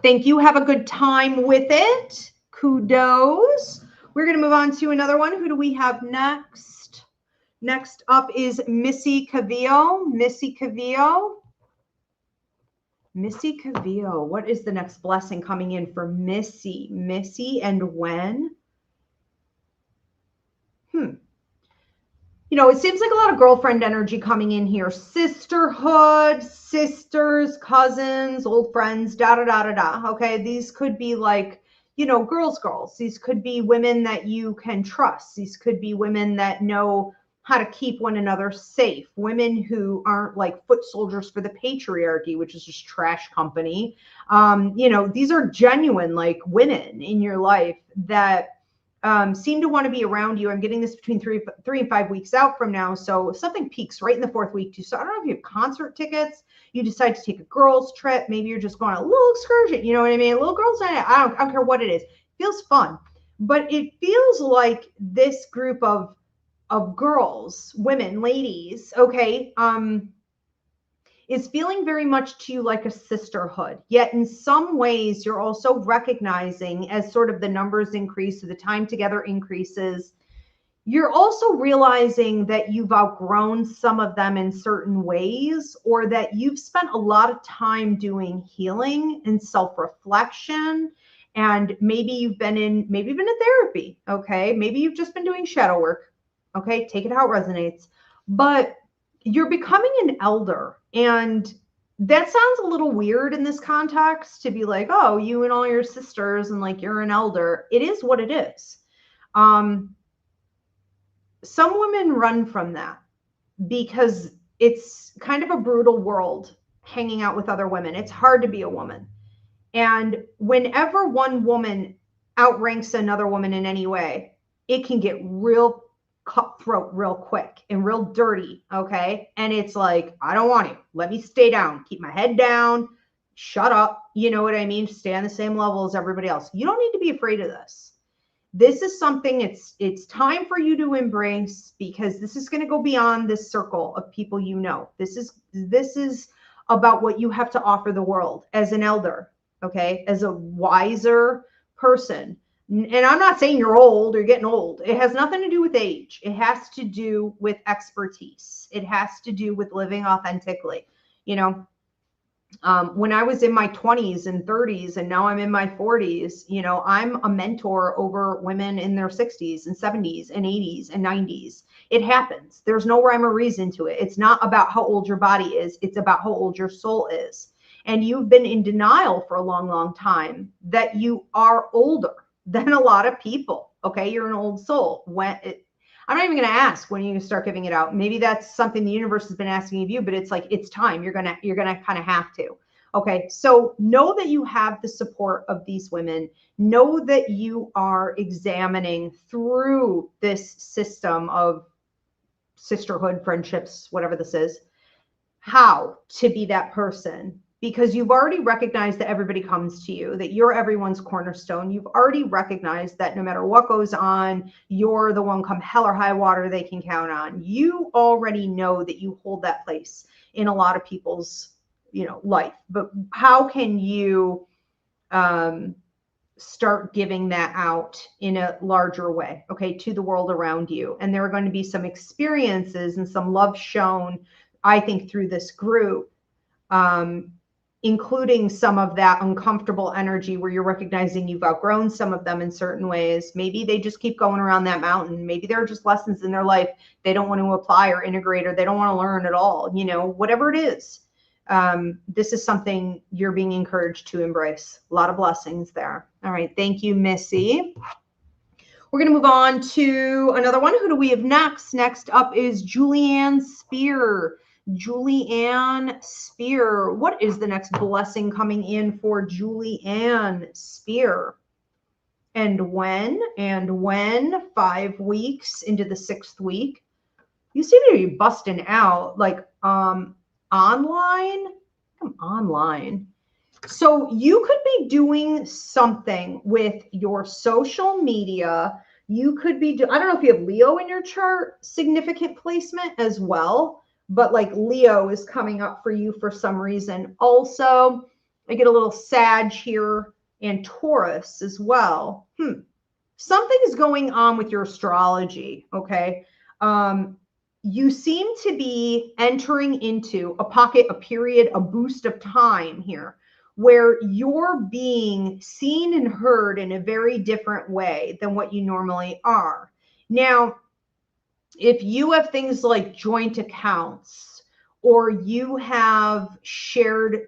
Thank you. Have a good time with it. Kudos. We're going to move on to another one. Who do we have next? Next up is Missy Cavillo. Missy Cavillo. Missy Cavillo, what is the next blessing coming in for Missy? Missy and when? You know, it seems like a lot of girlfriend energy coming in here. Sisterhood, sisters, cousins, old friends, da da da da da. Okay, these could be like, you know, girls. These could be women that you can trust. These could be women that know how to keep one another safe. Women who aren't like foot soldiers for the patriarchy, which is just trash company. You know, these are genuine like women in your life that seem to want to be around you. I'm getting this between three and 5 weeks out from now. So something peaks right in the 4th week too. So I don't know if you have concert tickets, you decide to take a girls trip. Maybe you're just going on a little excursion. You know what I mean? A little girls night. I don't care what it is. It feels fun, but it feels like this group of girls, women, ladies, okay, is feeling very much to you like a sisterhood. Yet in some ways, you're also recognizing as sort of the numbers increase, so the time together increases, you're also realizing that you've outgrown some of them in certain ways, or that you've spent a lot of time doing healing and self-reflection. And maybe you've been in therapy. Okay. Maybe you've just been doing shadow work. Okay. Take it how it resonates. But you're becoming an elder. And that sounds a little weird in this context to be like, oh, you and all your sisters and like you're an elder. It is what it is. Some women run from that because it's kind of a brutal world hanging out with other women. It's hard to be a woman. And whenever one woman outranks another woman in any way, it can get real cutthroat real quick and real dirty. Okay. And it's like, I don't want to. Let me stay down, keep my head down, shut up. You know what I mean? Stay on the same level as everybody else. You don't need to be afraid of this. This is something it's time for you to embrace, because this is going to go beyond this circle of people you know. This is about what you have to offer the world as an elder, okay? As a wiser person. And I'm not saying you're old or getting old. It has nothing to do with age. It has to do with expertise. It has to do with living authentically. You know, when I was in my 20s and 30s, and now I'm in my 40s, you know, I'm a mentor over women in their 60s and 70s and 80s and 90s. It happens. There's no rhyme or reason to it. It's not about how old your body is. It's about how old your soul is. And you've been in denial for a long, long time that you are older than a lot of people. Okay. You're an old soul. I'm not even going to ask when you start giving it out. Maybe that's something the universe has been asking of you, but it's like, it's time. You're going to kind of have to. Okay. So know that you have the support of these women. Know that you are examining through this system of sisterhood, friendships, whatever this is, how to be that person. Because you've already recognized that everybody comes to you, that you're everyone's cornerstone. You've already recognized that no matter what goes on, you're the one come hell or high water they can count on. You already know that you hold that place in a lot of people's, you know, life. But how can you start giving that out in a larger way, okay, to the world around you? And there are going to be some experiences and some love shown, I think, through this group, including some of that uncomfortable energy where you're recognizing you've outgrown some of them in certain ways. Maybe they just keep going around that mountain. Maybe there are just lessons in their life they don't want to apply or integrate, or they don't want to learn at all. You know, whatever it is, this is something you're being encouraged to embrace. A lot of blessings there. All right. Thank you, Missy. We're going to move on to another one. Who do we have next? Next up is Julianne Spear. Julianne Spear. What is the next blessing coming in for Julianne Spear? And when? 5 weeks into the 6th week. You seem to be busting out like online. So you could be doing something with your social media. You could be, I don't know if you have Leo in your chart, significant placement as well. But like Leo is coming up for you for some reason. Also, I get a little Sag here and Taurus as well. Something is going on with your astrology, okay? you seem to be entering into a pocket, a period, a boost of time here where you're being seen and heard in a very different way than what you normally are. Now, if you have things like joint accounts, or you have shared,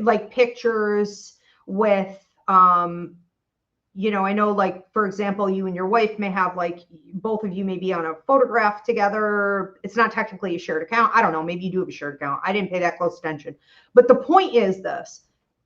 like pictures with, I know, like, for example, you and your wife may have, like, both of you may be on a photograph together. It's not technically a shared account. I don't know. Maybe you do have a shared account. I didn't pay that close attention. But the point is this: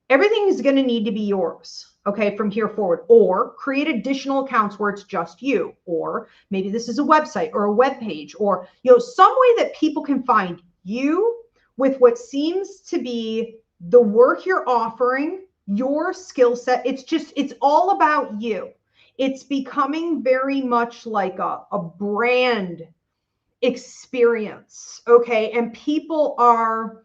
everything is going to need to be yours, okay, from here forward. Or create additional accounts where it's just you. Or maybe this is a website or a web page, or, some way that people can find you with what seems to be the work you're offering, your skill set. It's all about you. It's becoming very much like a brand experience, okay? And people are,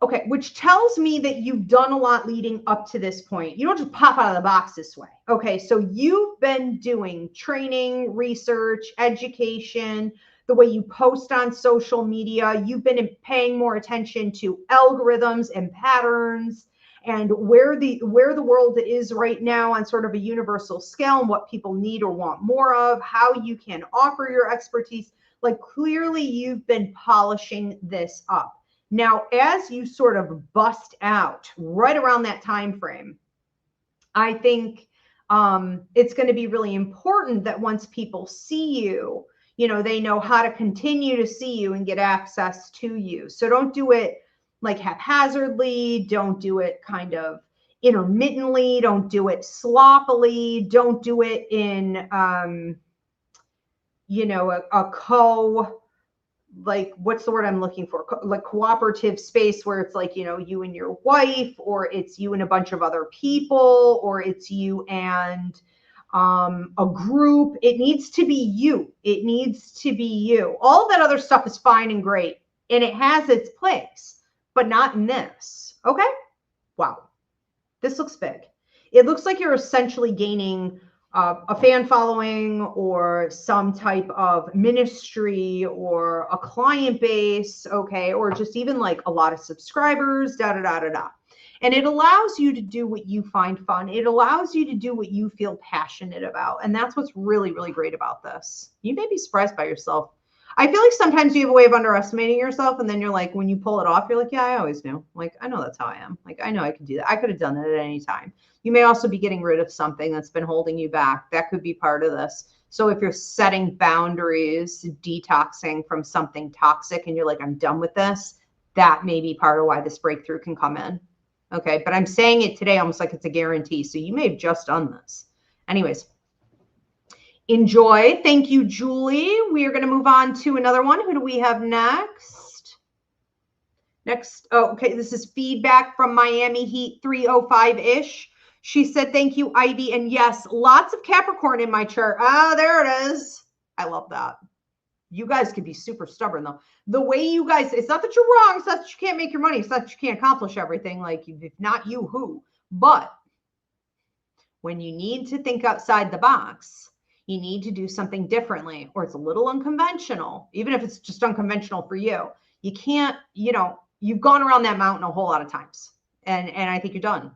okay, which tells me that you've done a lot leading up to this point. You don't just pop out of the box this way. Okay, so you've been doing training, research, education, the way you post on social media. You've been paying more attention to algorithms and patterns, and where the world is right now on sort of a universal scale, and what people need or want more of, how you can offer your expertise. Like, clearly you've been polishing this up. Now, as you sort of bust out right around that time frame, I think it's going to be really important that once people see you, they know how to continue to see you and get access to you. So don't do it like haphazardly. Don't do it kind of intermittently. Don't do it sloppily. Don't do it in, like, what's the word I'm looking for? Like cooperative space where it's like, you and your wife, or it's you and a bunch of other people, or it's you and a group. It needs to be you. It needs to be you. All that other stuff is fine and great, and it has its place, but not in this. Okay? Wow. This looks big. It looks like you're essentially gaining a fan following, or some type of ministry, or a client base, okay, or just even like a lot of subscribers, da da da da da. And it allows you to do what you find fun. It allows you to do what you feel passionate about. And that's what's really, really great about this. You may be surprised by yourself. I feel like sometimes you have a way of underestimating yourself, and then you're like, when you pull it off, you're like, yeah, I always knew. Like, I know that's how I am. Like, I know I could do that. I could have done that at any time. You may also be getting rid of something that's been holding you back. That could be part of this. So if you're setting boundaries, detoxing from something toxic, and you're like, I'm done with this, that may be part of why this breakthrough can come in. Okay, but I'm saying it today almost like it's a guarantee. So you may have just done this. Anyways, enjoy. Thank you, Julie. We are going to move on to another one. Who do we have next? Oh, okay, this is feedback from Miami Heat 305-ish. She said, thank you, Ivy. And yes, lots of Capricorn in my chart. Ah, there it is. I love that. You guys can be super stubborn, though. The way you guys, it's not that you're wrong. It's not that you can't make your money. It's not that you can't accomplish everything. Like, if not you, who? But when you need to think outside the box, you need to do something differently, or it's a little unconventional, even if it's just unconventional for you. You can't, you've gone around that mountain a whole lot of times. And I think you're done.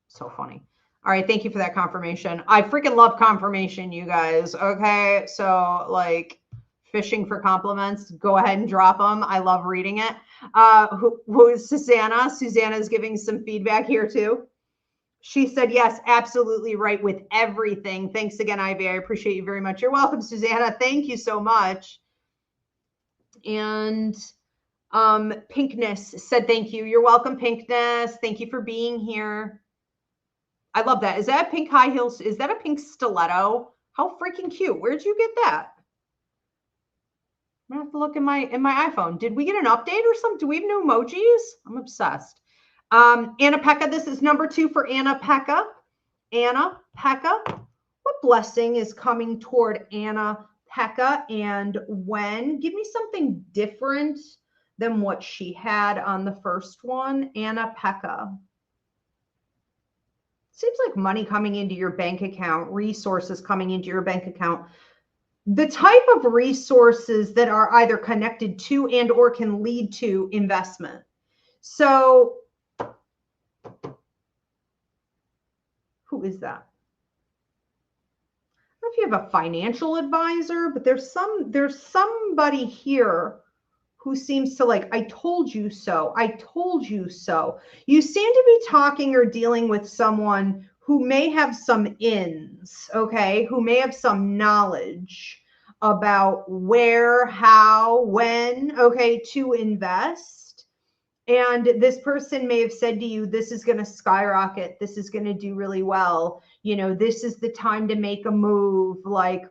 So funny. All right. Thank you for that confirmation. I freaking love confirmation, you guys. Okay. So, like, fishing for compliments, go ahead and drop them. I love reading it. Who is Susanna? Susanna is giving some feedback here too. She said, yes, absolutely right with everything. Thanks again, Ivy. I appreciate you very much. You're welcome, Susanna. Thank you so much. And Pinkness said, thank you. You're welcome, Pinkness. Thank you for being here. I love that. Is that a pink high heels? Is that a pink stiletto? How freaking cute. Where'd you get that? I'm gonna have to look in my iPhone. Did we get an update or something? Do we have new emojis? I'm obsessed. Anna Pekka, this is number 2 for Anna Pekka. Anna Pekka, what blessing is coming toward Anna Pekka, and when? Give me something different than what she had on the first one. Anna Pekka. Seems like money coming into your bank account, resources coming into your bank account. the type of resources that are either connected to and or can lead to investment. So who is that? I don't know if you have a financial advisor, but there's somebody here who seems to like, I told you so. I told you so. You seem to be talking or dealing with someone who may have some ins, okay, who may have some knowledge about where, how, when, okay, to invest. And this person may have said to you, this is going to skyrocket. This is going to do really well. You know, this is the time to make a move. Like,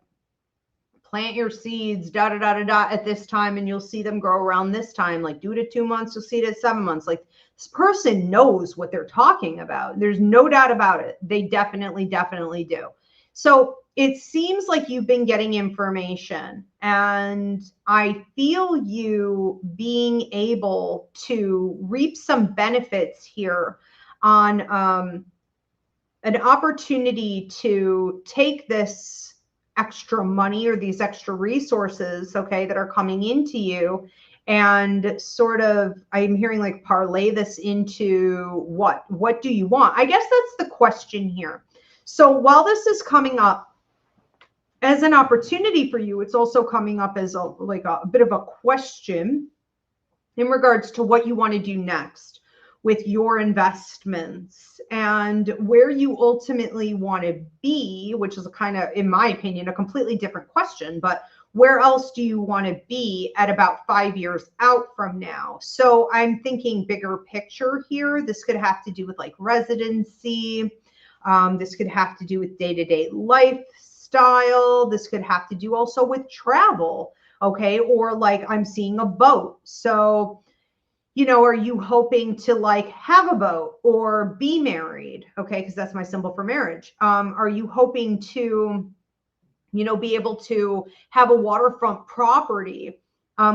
plant your seeds, da da da da da, at this time, and you'll see them grow around this time. Like, do it at 2 months, you'll see it at 7 months. Like, this person knows what they're talking about. There's no doubt about it. They definitely do. So it seems like you've been getting information, and I feel you being able to reap some benefits here on an opportunity to take this extra money or these extra resources, okay, that are coming into you, and sort of, I'm hearing like parlay this into what do you want? I guess that's the question here. So while this is coming up as an opportunity for you, it's also coming up as a bit of a question in regards to what you want to do next with your investments and where you ultimately want to be, which is a kind of, in my opinion, a completely different question, but where else do you want to be at about 5 years out from now? So I'm thinking bigger picture here. This could have to do with like residency. This could have to do with day-to-day lifestyle. This could have to do also with travel, okay? Or like I'm seeing a boat. So, you know, are you hoping to like have a boat or be married? Okay, because that's my symbol for marriage. Are you hoping to, you know, be able to have a waterfront property,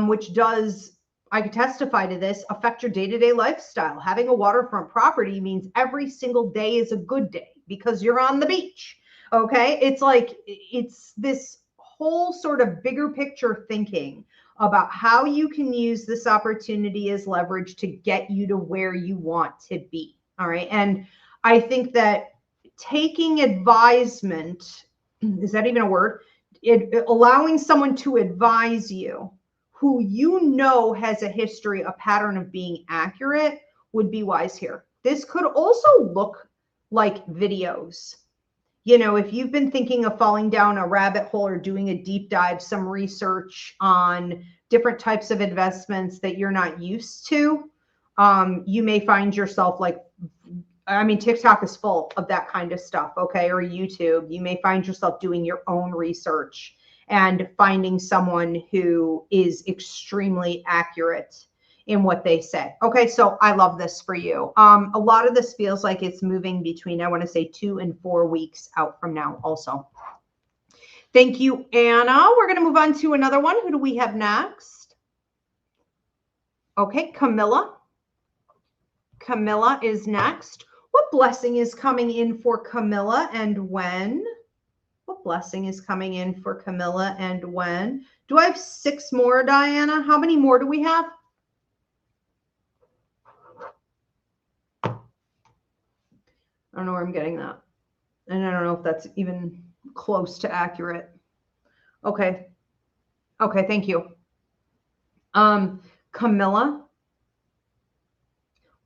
which does, I could testify to this, affect your day-to-day lifestyle. Having a waterfront property means every single day is a good day because you're on the beach. Okay, it's like, it's this whole sort of bigger picture thinking about how you can use this opportunity as leverage to get you to where you want to be. All right. And I think that taking advisement, is that even a word? Allowing someone to advise you who you know has a history, a pattern of being accurate would be wise here. This could also look like videos. You know, if you've been thinking of falling down a rabbit hole or doing a deep dive, some research on different types of investments that you're not used to, you may find yourself like, I mean, TikTok is full of that kind of stuff, okay, or YouTube. You may find yourself doing your own research and finding someone who is extremely accurate in what they say. Okay, so I love this for you. A lot of this feels like it's moving between, I want to say 2 and 4 weeks out from now also. Thank you, Anna. We're going to move on to another one. Who do we have next? Okay, Camilla. Camilla is next. What blessing is coming in for Camilla and when? What blessing is coming in for Camilla and when? Do I have 6 more, Diana? How many more do we have? I don't know where I'm getting that. And I don't know if that's even close to accurate. Okay. Okay, thank you. Camilla.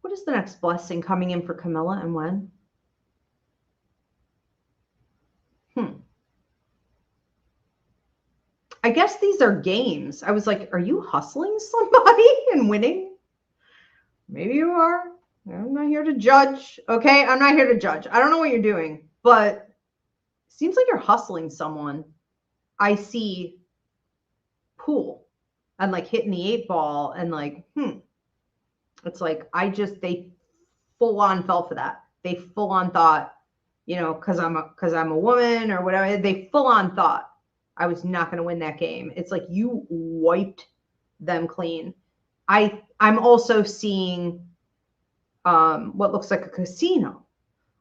What is the next blessing coming in for Camilla and when? I guess these are games. I was like, are you hustling somebody and winning? Maybe you are. I'm not here to judge. Okay, I'm not here to judge. I don't know what you're doing, but it seems like you're hustling someone. I see pool and like hitting the 8 ball and like, it's like, they full on fell for that. They full on thought, you know, cause I'm a woman or whatever. They full on thought I was not going to win that game. It's like you wiped them clean. I'm also seeing what looks like a casino.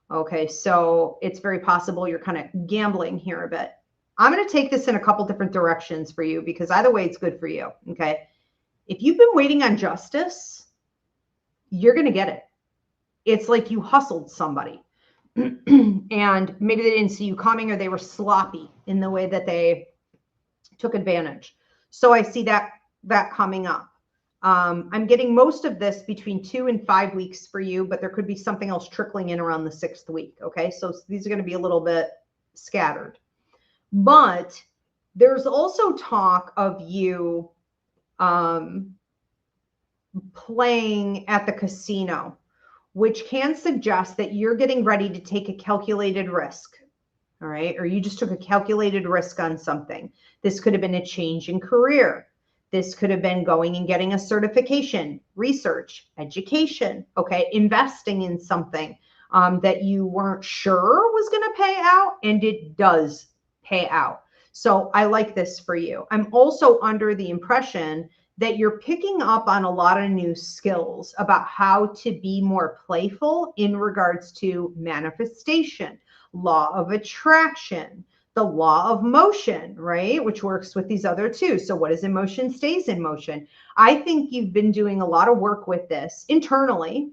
Okay, so it's very possible you're kind of gambling here a bit. I'm going to take this in a couple different directions for you because either way, it's good for you. Okay. If you've been waiting on justice, you're going to get it. It's like you hustled somebody and maybe they didn't see you coming or they were sloppy in the way that they took advantage. So I see that coming up. I'm getting most of this between 2 and 5 weeks for you, but there could be something else trickling in around the 6th week. Okay. So these are going to be a little bit scattered, but there's also talk of you playing at the casino, which can suggest that you're getting ready to take a calculated risk. All right. Or you just took a calculated risk on something. This could have been a change in career. This could have been going and getting a certification, research, education, okay, investing in something that you weren't sure was going to pay out, and it does pay out. So I like this for you. I'm also under the impression that you're picking up on a lot of new skills about how to be more playful in regards to manifestation, law of attraction, the law of motion, right? Which works with these other two. So what is in motion stays in motion. I think you've been doing a lot of work with this internally,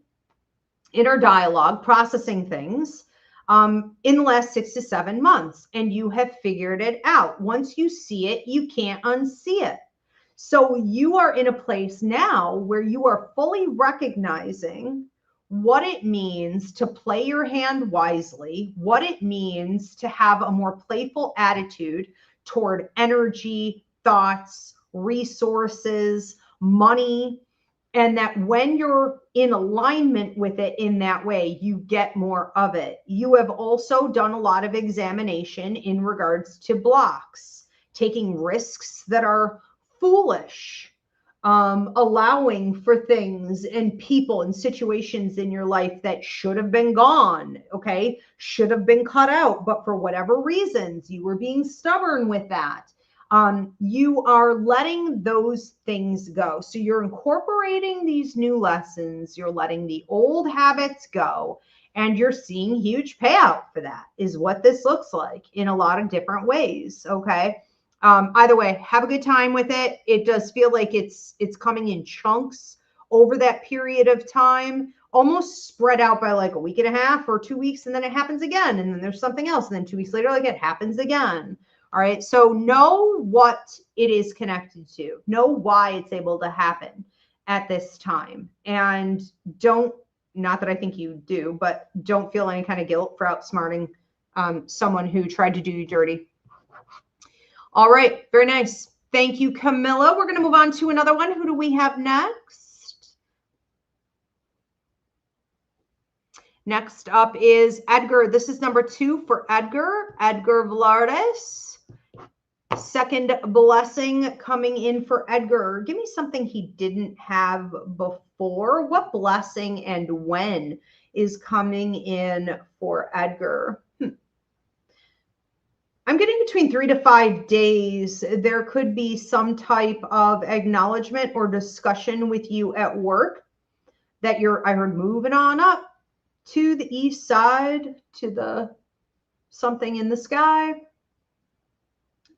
inner dialogue, processing things in the last 6 to 7 months, and you have figured it out. Once you see it, you can't unsee it. So you are in a place now where you are fully recognizing what it means to play your hand wisely, what it means to have a more playful attitude toward energy, thoughts, resources, money, and that when you're in alignment with it in that way, you get more of it. You have also done a lot of examination in regards to blocks, taking risks that are foolish, allowing for things and people and situations in your life that should have been gone, okay, should have been cut out, but for whatever reasons, you were being stubborn with that. You are letting those things go. So you're incorporating these new lessons, you're letting the old habits go, and you're seeing huge payout for that is what this looks like in a lot of different ways, okay? Either way, have a good time with it. It does feel like it's coming in chunks over that period of time, almost spread out by like a week and a half or 2 weeks, and then it happens again, and then there's something else, and then 2 weeks later, like it happens again. All right. So know what it is connected to. Know why it's able to happen at this time, and don't. Not that I think you do, but don't feel any kind of guilt for outsmarting someone who tried to do you dirty. All right, very nice. Thank you, Camilla. We're going to move on to another one. Who do we have next? Next up is Edgar. This is number 2 for Edgar. Edgar Velardes. Second blessing coming in for Edgar. Give me something he didn't have before. What blessing and when is coming in for Edgar? I'm getting between 3 to 5 days. There could be some type of acknowledgement or discussion with you at work that I heard moving on up to the east side, to the something in the sky.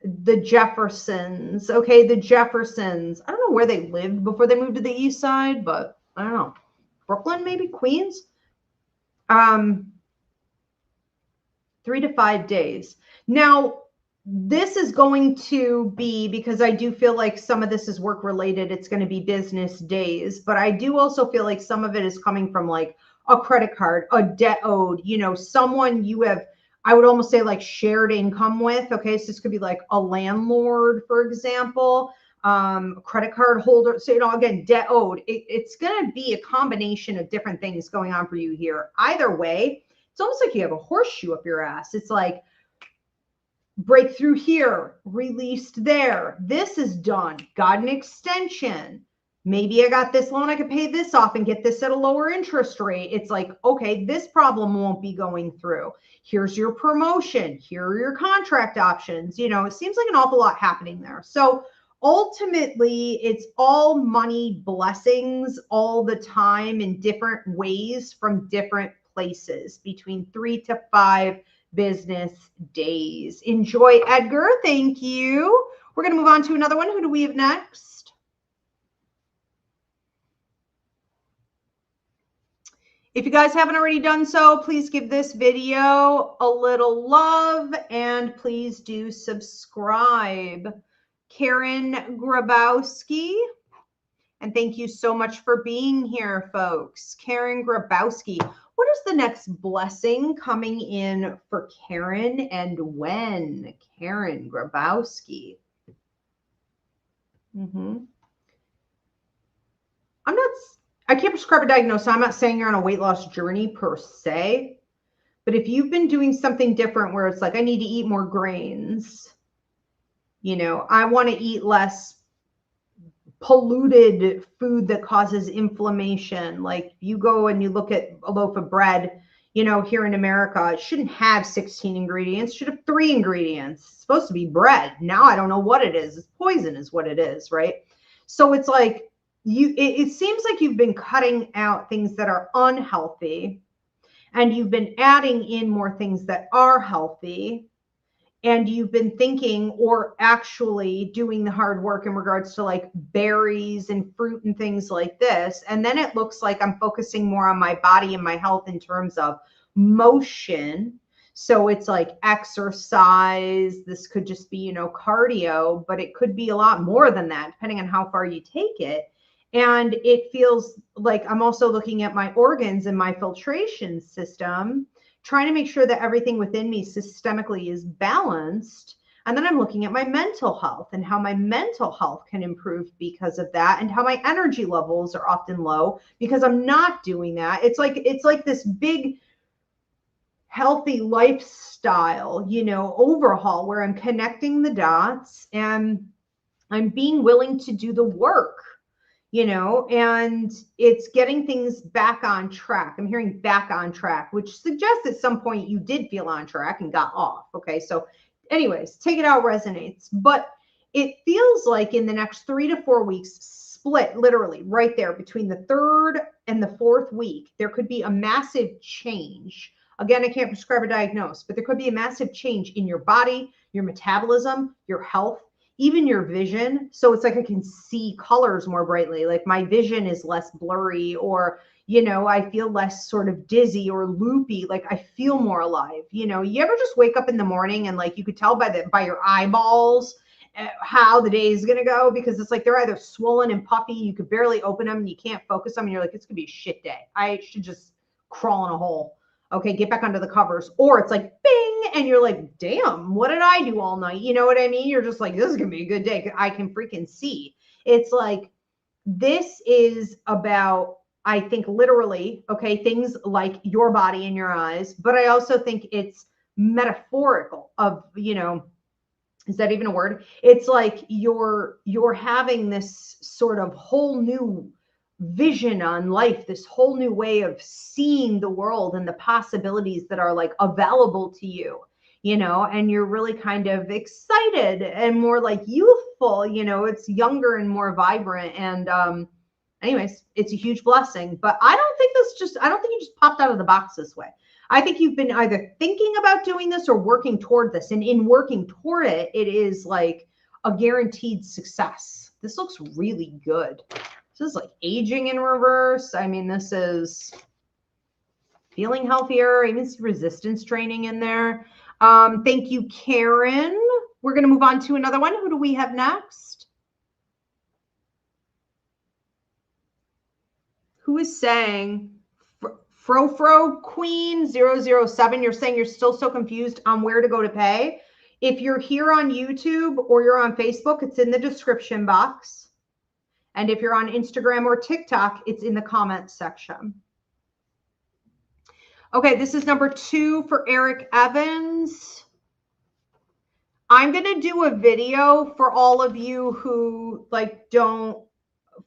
The Jeffersons. Okay, the Jeffersons. I don't know where they lived before they moved to the east side, but I don't know. Brooklyn, maybe? Queens? 3 to 5 days. Now, this is going to be, because I do feel like some of this is work related, it's going to be business days, but I do also feel like some of it is coming from like a credit card, a debt owed, you know, someone you have, I would almost say like shared income with. Okay. So this could be like a landlord, for example, credit card holder. So, you know, again, debt owed. It's going to be a combination of different things going on for you here. Either way, it's almost like you have a horseshoe up your ass. It's like breakthrough here, released there. This is done. Got an extension. Maybe I got this loan. I could pay this off and get this at a lower interest rate. It's like, okay, this problem won't be going through. Here's your promotion. Here are your contract options. You know, it seems like an awful lot happening there. So ultimately, it's all money blessings all the time in different ways from different places between 3 to 5 business days. Enjoy, Edgar. Thank you. We're going to move on to another one. Who do we have next? If you guys haven't already done so, please give this video a little love and please do subscribe. Karen Grabowski. And thank you so much for being here, folks. Karen Grabowski. What is the next blessing coming in for Karen and when? Karen Grabowski. I can't prescribe a diagnosis. I'm not saying you're on a weight loss journey per se, but if you've been doing something different where it's like, I need to eat more grains, you know, I want to eat less polluted food that causes inflammation. Like you go and you look at a loaf of bread, you know, here in America, it shouldn't have 16 ingredients, it should have 3 ingredients. It's supposed to be bread. Now I don't know what it is. It's poison is what it is, right? So it's like, it seems like you've been cutting out things that are unhealthy and you've been adding in more things that are healthy, and you've been thinking or actually doing the hard work in regards to like berries and fruit and things like this. And then it looks like I'm focusing more on my body and my health in terms of motion. So it's like exercise. This could just be, you know, cardio, but it could be a lot more than that, depending on how far you take it. And it feels like I'm also looking at my organs and my filtration system, trying to make sure that everything within me systemically is balanced. And then I'm looking at my mental health and how my mental health can improve because of that, and how my energy levels are often low because I'm not doing that. It's like this big healthy lifestyle, you know, overhaul where I'm connecting the dots and I'm being willing to do the work. You know, and it's getting things back on track. I'm hearing back on track, which suggests at some point you did feel on track and got off. Okay. So anyways, take it out resonates, but it feels like in the next 3 to 4 weeks, split literally right there between the 3rd and the 4th week, there could be a massive change. Again, I can't prescribe a diagnosis, but there could be a massive change in your body, your metabolism, your health, even your vision. So it's like I can see colors more brightly. Like my vision is less blurry, or, you know, I feel less sort of dizzy or loopy. Like I feel more alive. You know, you ever just wake up in the morning and like you could tell by your eyeballs how the day is going to go, because it's like they're either swollen and puffy, you could barely open them and you can't focus them, and you're like, it's going to be a shit day. I should just crawl in a hole. Okay, get back under the covers. Or it's like, bing, and you're like, damn, what did I do all night? You know what I mean? You're just like, this is going to be a good day. I can freaking see. It's like, this is about, I think literally, okay, things like your body and your eyes, but I also think it's metaphorical of, you know, is that even a word? It's like you're having this sort of whole new vision on life, this whole new way of seeing the world and the possibilities that are like available to you, you know, and you're really kind of excited and more like youthful, you know, it's younger and more vibrant. And anyways, it's a huge blessing, but I don't think you just popped out of the box this way. I think you've been either thinking about doing this or working toward this, and in working toward it, it is like a guaranteed success. This looks really good. This is like aging in reverse. I mean, this is feeling healthier, even some resistance training in there. Thank you, Karen. We're going to move on to another one. Who do we have next? Who is saying Frofro Queen 007? You're saying you're still so confused on where to go to pay. If you're here on YouTube or you're on Facebook, it's in the description box. And if you're on Instagram or TikTok, it's in the comments section. Okay, this is number 2 for Eric Evans. I'm going to do a video for all of you who like don't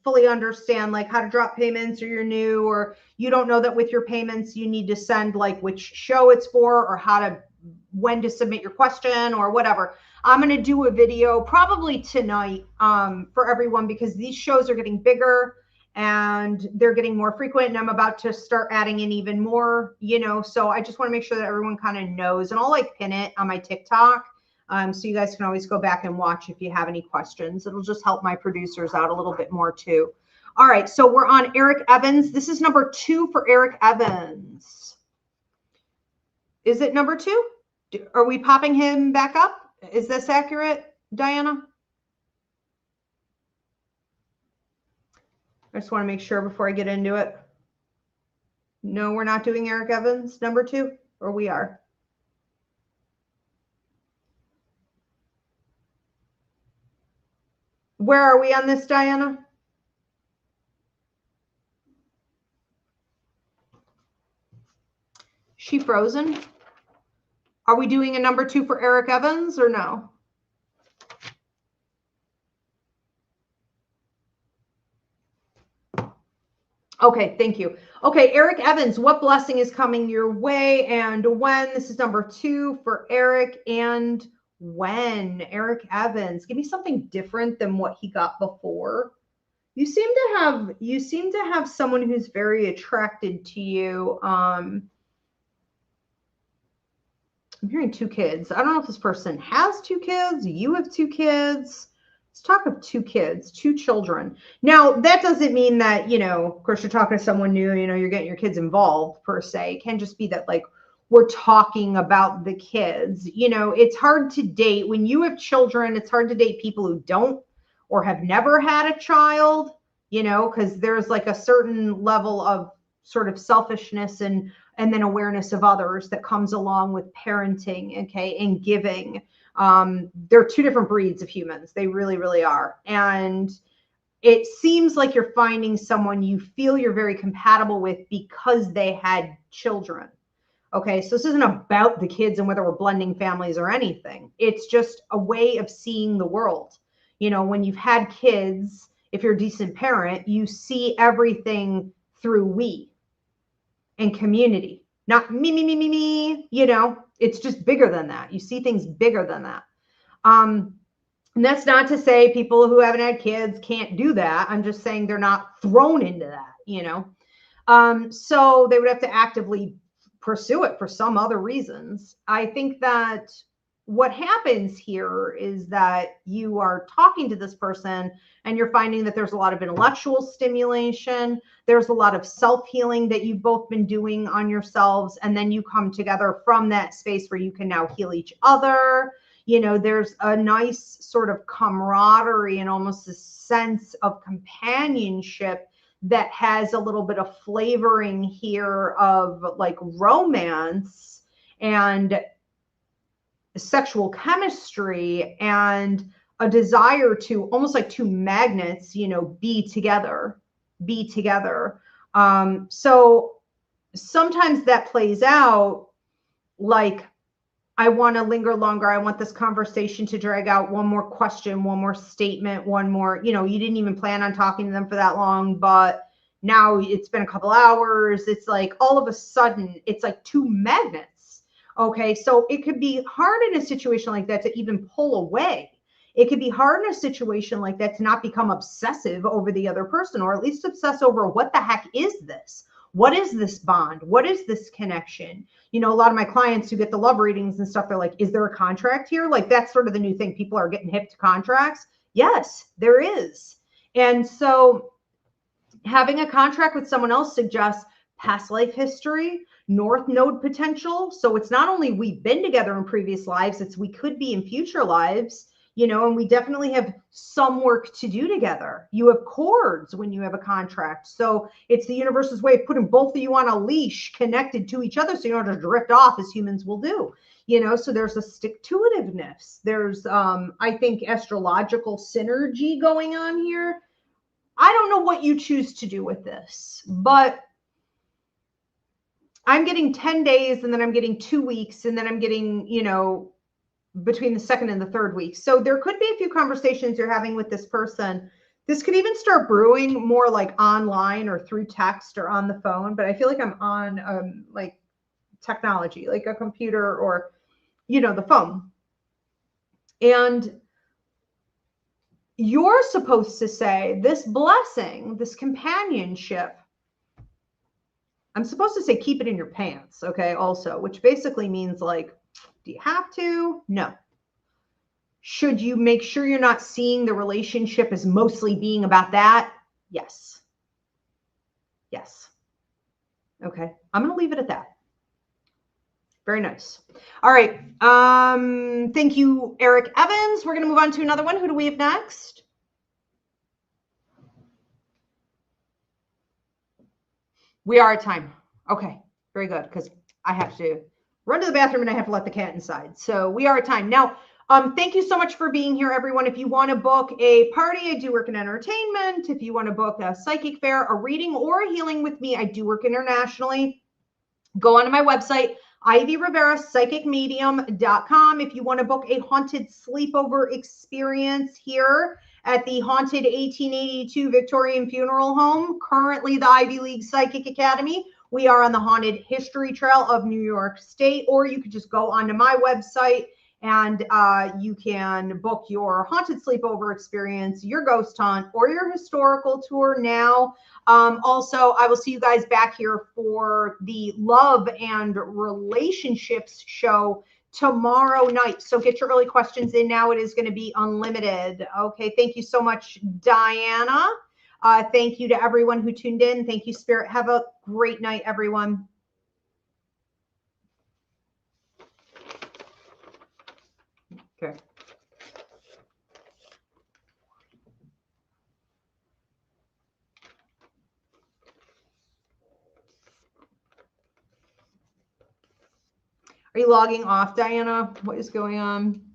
fully understand like how to drop payments, or you're new, or you don't know that with your payments you need to send like which show it's for, or when to submit your question or whatever. I'm going to do a video probably tonight for everyone, because these shows are getting bigger and they're getting more frequent, and I'm about to start adding in even more, so I just want to make sure that everyone kind of knows, and I'll like pin it on my TikTok. So you guys can always go back and watch if you have any questions. It'll just help my producers out a little bit more too. All right, so we're on Eric Evans. This is number 2 for Eric Evans. Is it number 2? Are we popping him back up? Is this accurate, Diana? I just want to make sure before I get into it. No, we're not doing Eric Evans, number 2, or we are? Where are we on this, Diana? She frozen? Are we doing a number 2 for Eric Evans or no? Okay, thank you. Okay, Eric Evans, what blessing is coming your way and when? This is number 2 for Eric, and when? Eric Evans, give me something different than what he got before. You seem to have someone who's very attracted to you. I'm hearing 2 kids. I don't know if this person has 2 kids. You have 2 kids. Let's talk of 2 kids, 2 children. Now, that doesn't mean that, of course, you're talking to someone new, you're getting your kids involved per se. It can just be that, like, we're talking about the kids. It's hard to date. When you have children, it's hard to date people who don't or have never had a child, because there's like a certain level of sort of selfishness and then awareness of others that comes along with parenting, okay, and giving. They're 2 different breeds of humans. They really, really are. And it seems like you're finding someone you feel you're very compatible with because they had children. Okay, so this isn't about the kids and whether we're blending families or anything. It's just a way of seeing the world. When you've had kids, if you're a decent parent, you see everything through we and community. Not me. It's just bigger than that. You see things bigger than that. And that's not to say people who haven't had kids can't do that. I'm just saying they're not thrown into that, so they would have to actively pursue it for some other reasons. I think that what happens here is that you are talking to this person and you're finding that there's a lot of intellectual stimulation. There's a lot of self-healing that you've both been doing on yourselves. And then you come together from that space where you can now heal each other. There's a nice sort of camaraderie and almost a sense of companionship that has a little bit of flavoring here of like romance and sexual chemistry and a desire to almost like 2 magnets, be together. So sometimes that plays out like, I want to linger longer. I want this conversation to drag out, one more question, one more statement, one more, you didn't even plan on talking to them for that long, but now it's been a couple hours. It's like all of a sudden it's like 2 magnets. Okay. So it could be hard in a situation like that to even pull away. It could be hard in a situation like that to not become obsessive over the other person, or at least obsess over what the heck is this? What is this bond? What is this connection? A lot of my clients who get the love readings and stuff, they're like, is there a contract here? Like, that's sort of the new thing. People are getting hip to contracts. Yes, there is. And so having a contract with someone else suggests past life history, North Node potential. So it's not only we've been together in previous lives, it's we could be in future lives. And we definitely have some work to do together. You have cords when you have a contract. So it's the universe's way of putting both of you on a leash connected to each other so you don't just drift off as humans will do. So there's a stick-to-itiveness. There's, I think, astrological synergy going on here. I don't know what you choose to do with this, but I'm getting 10 days and then I'm getting 2 weeks and then I'm getting, between the 2nd and the 3rd week. So there could be a few conversations you're having with this person. This could even start brewing more like online or through text or on the phone, but I feel like I'm on like technology, like a computer or, the phone. And you're supposed to say this blessing, this companionship, I'm supposed to say keep it in your pants, okay, also, which basically means like, do you have to? No. Should you make sure you're not seeing the relationship as mostly being about that? Yes. Yes. Okay. I'm going to leave it at that. Very nice. All right. Thank you, Eric Evans. We're going to move on to another one. Who do we have next? We are at time. Okay. Very good. Because I have to run to the bathroom and I have to let the cat inside. So we are at time. Now, thank you so much for being here, everyone. If you want to book a party, I do work in entertainment. If you want to book a psychic fair, a reading, or a healing with me, I do work internationally. Go onto my website, Ivy Rivera, psychicmedium.com. If you want to book a haunted sleepover experience here at the haunted 1882 Victorian Funeral Home, currently the Ivy League Psychic Academy, we are on the Haunted History Trail of New York State, or you could just go onto my website and you can book your haunted sleepover experience, your ghost hunt, or your historical tour now. Also, I will see you guys back here for the love and relationships show tomorrow night. So get your early questions in now. It is going to be unlimited. Okay. Thank you so much, Diana. Thank you to everyone who tuned in. Thank you, Spirit. Have a great night, everyone. Okay. Are you logging off, Diana? What is going on?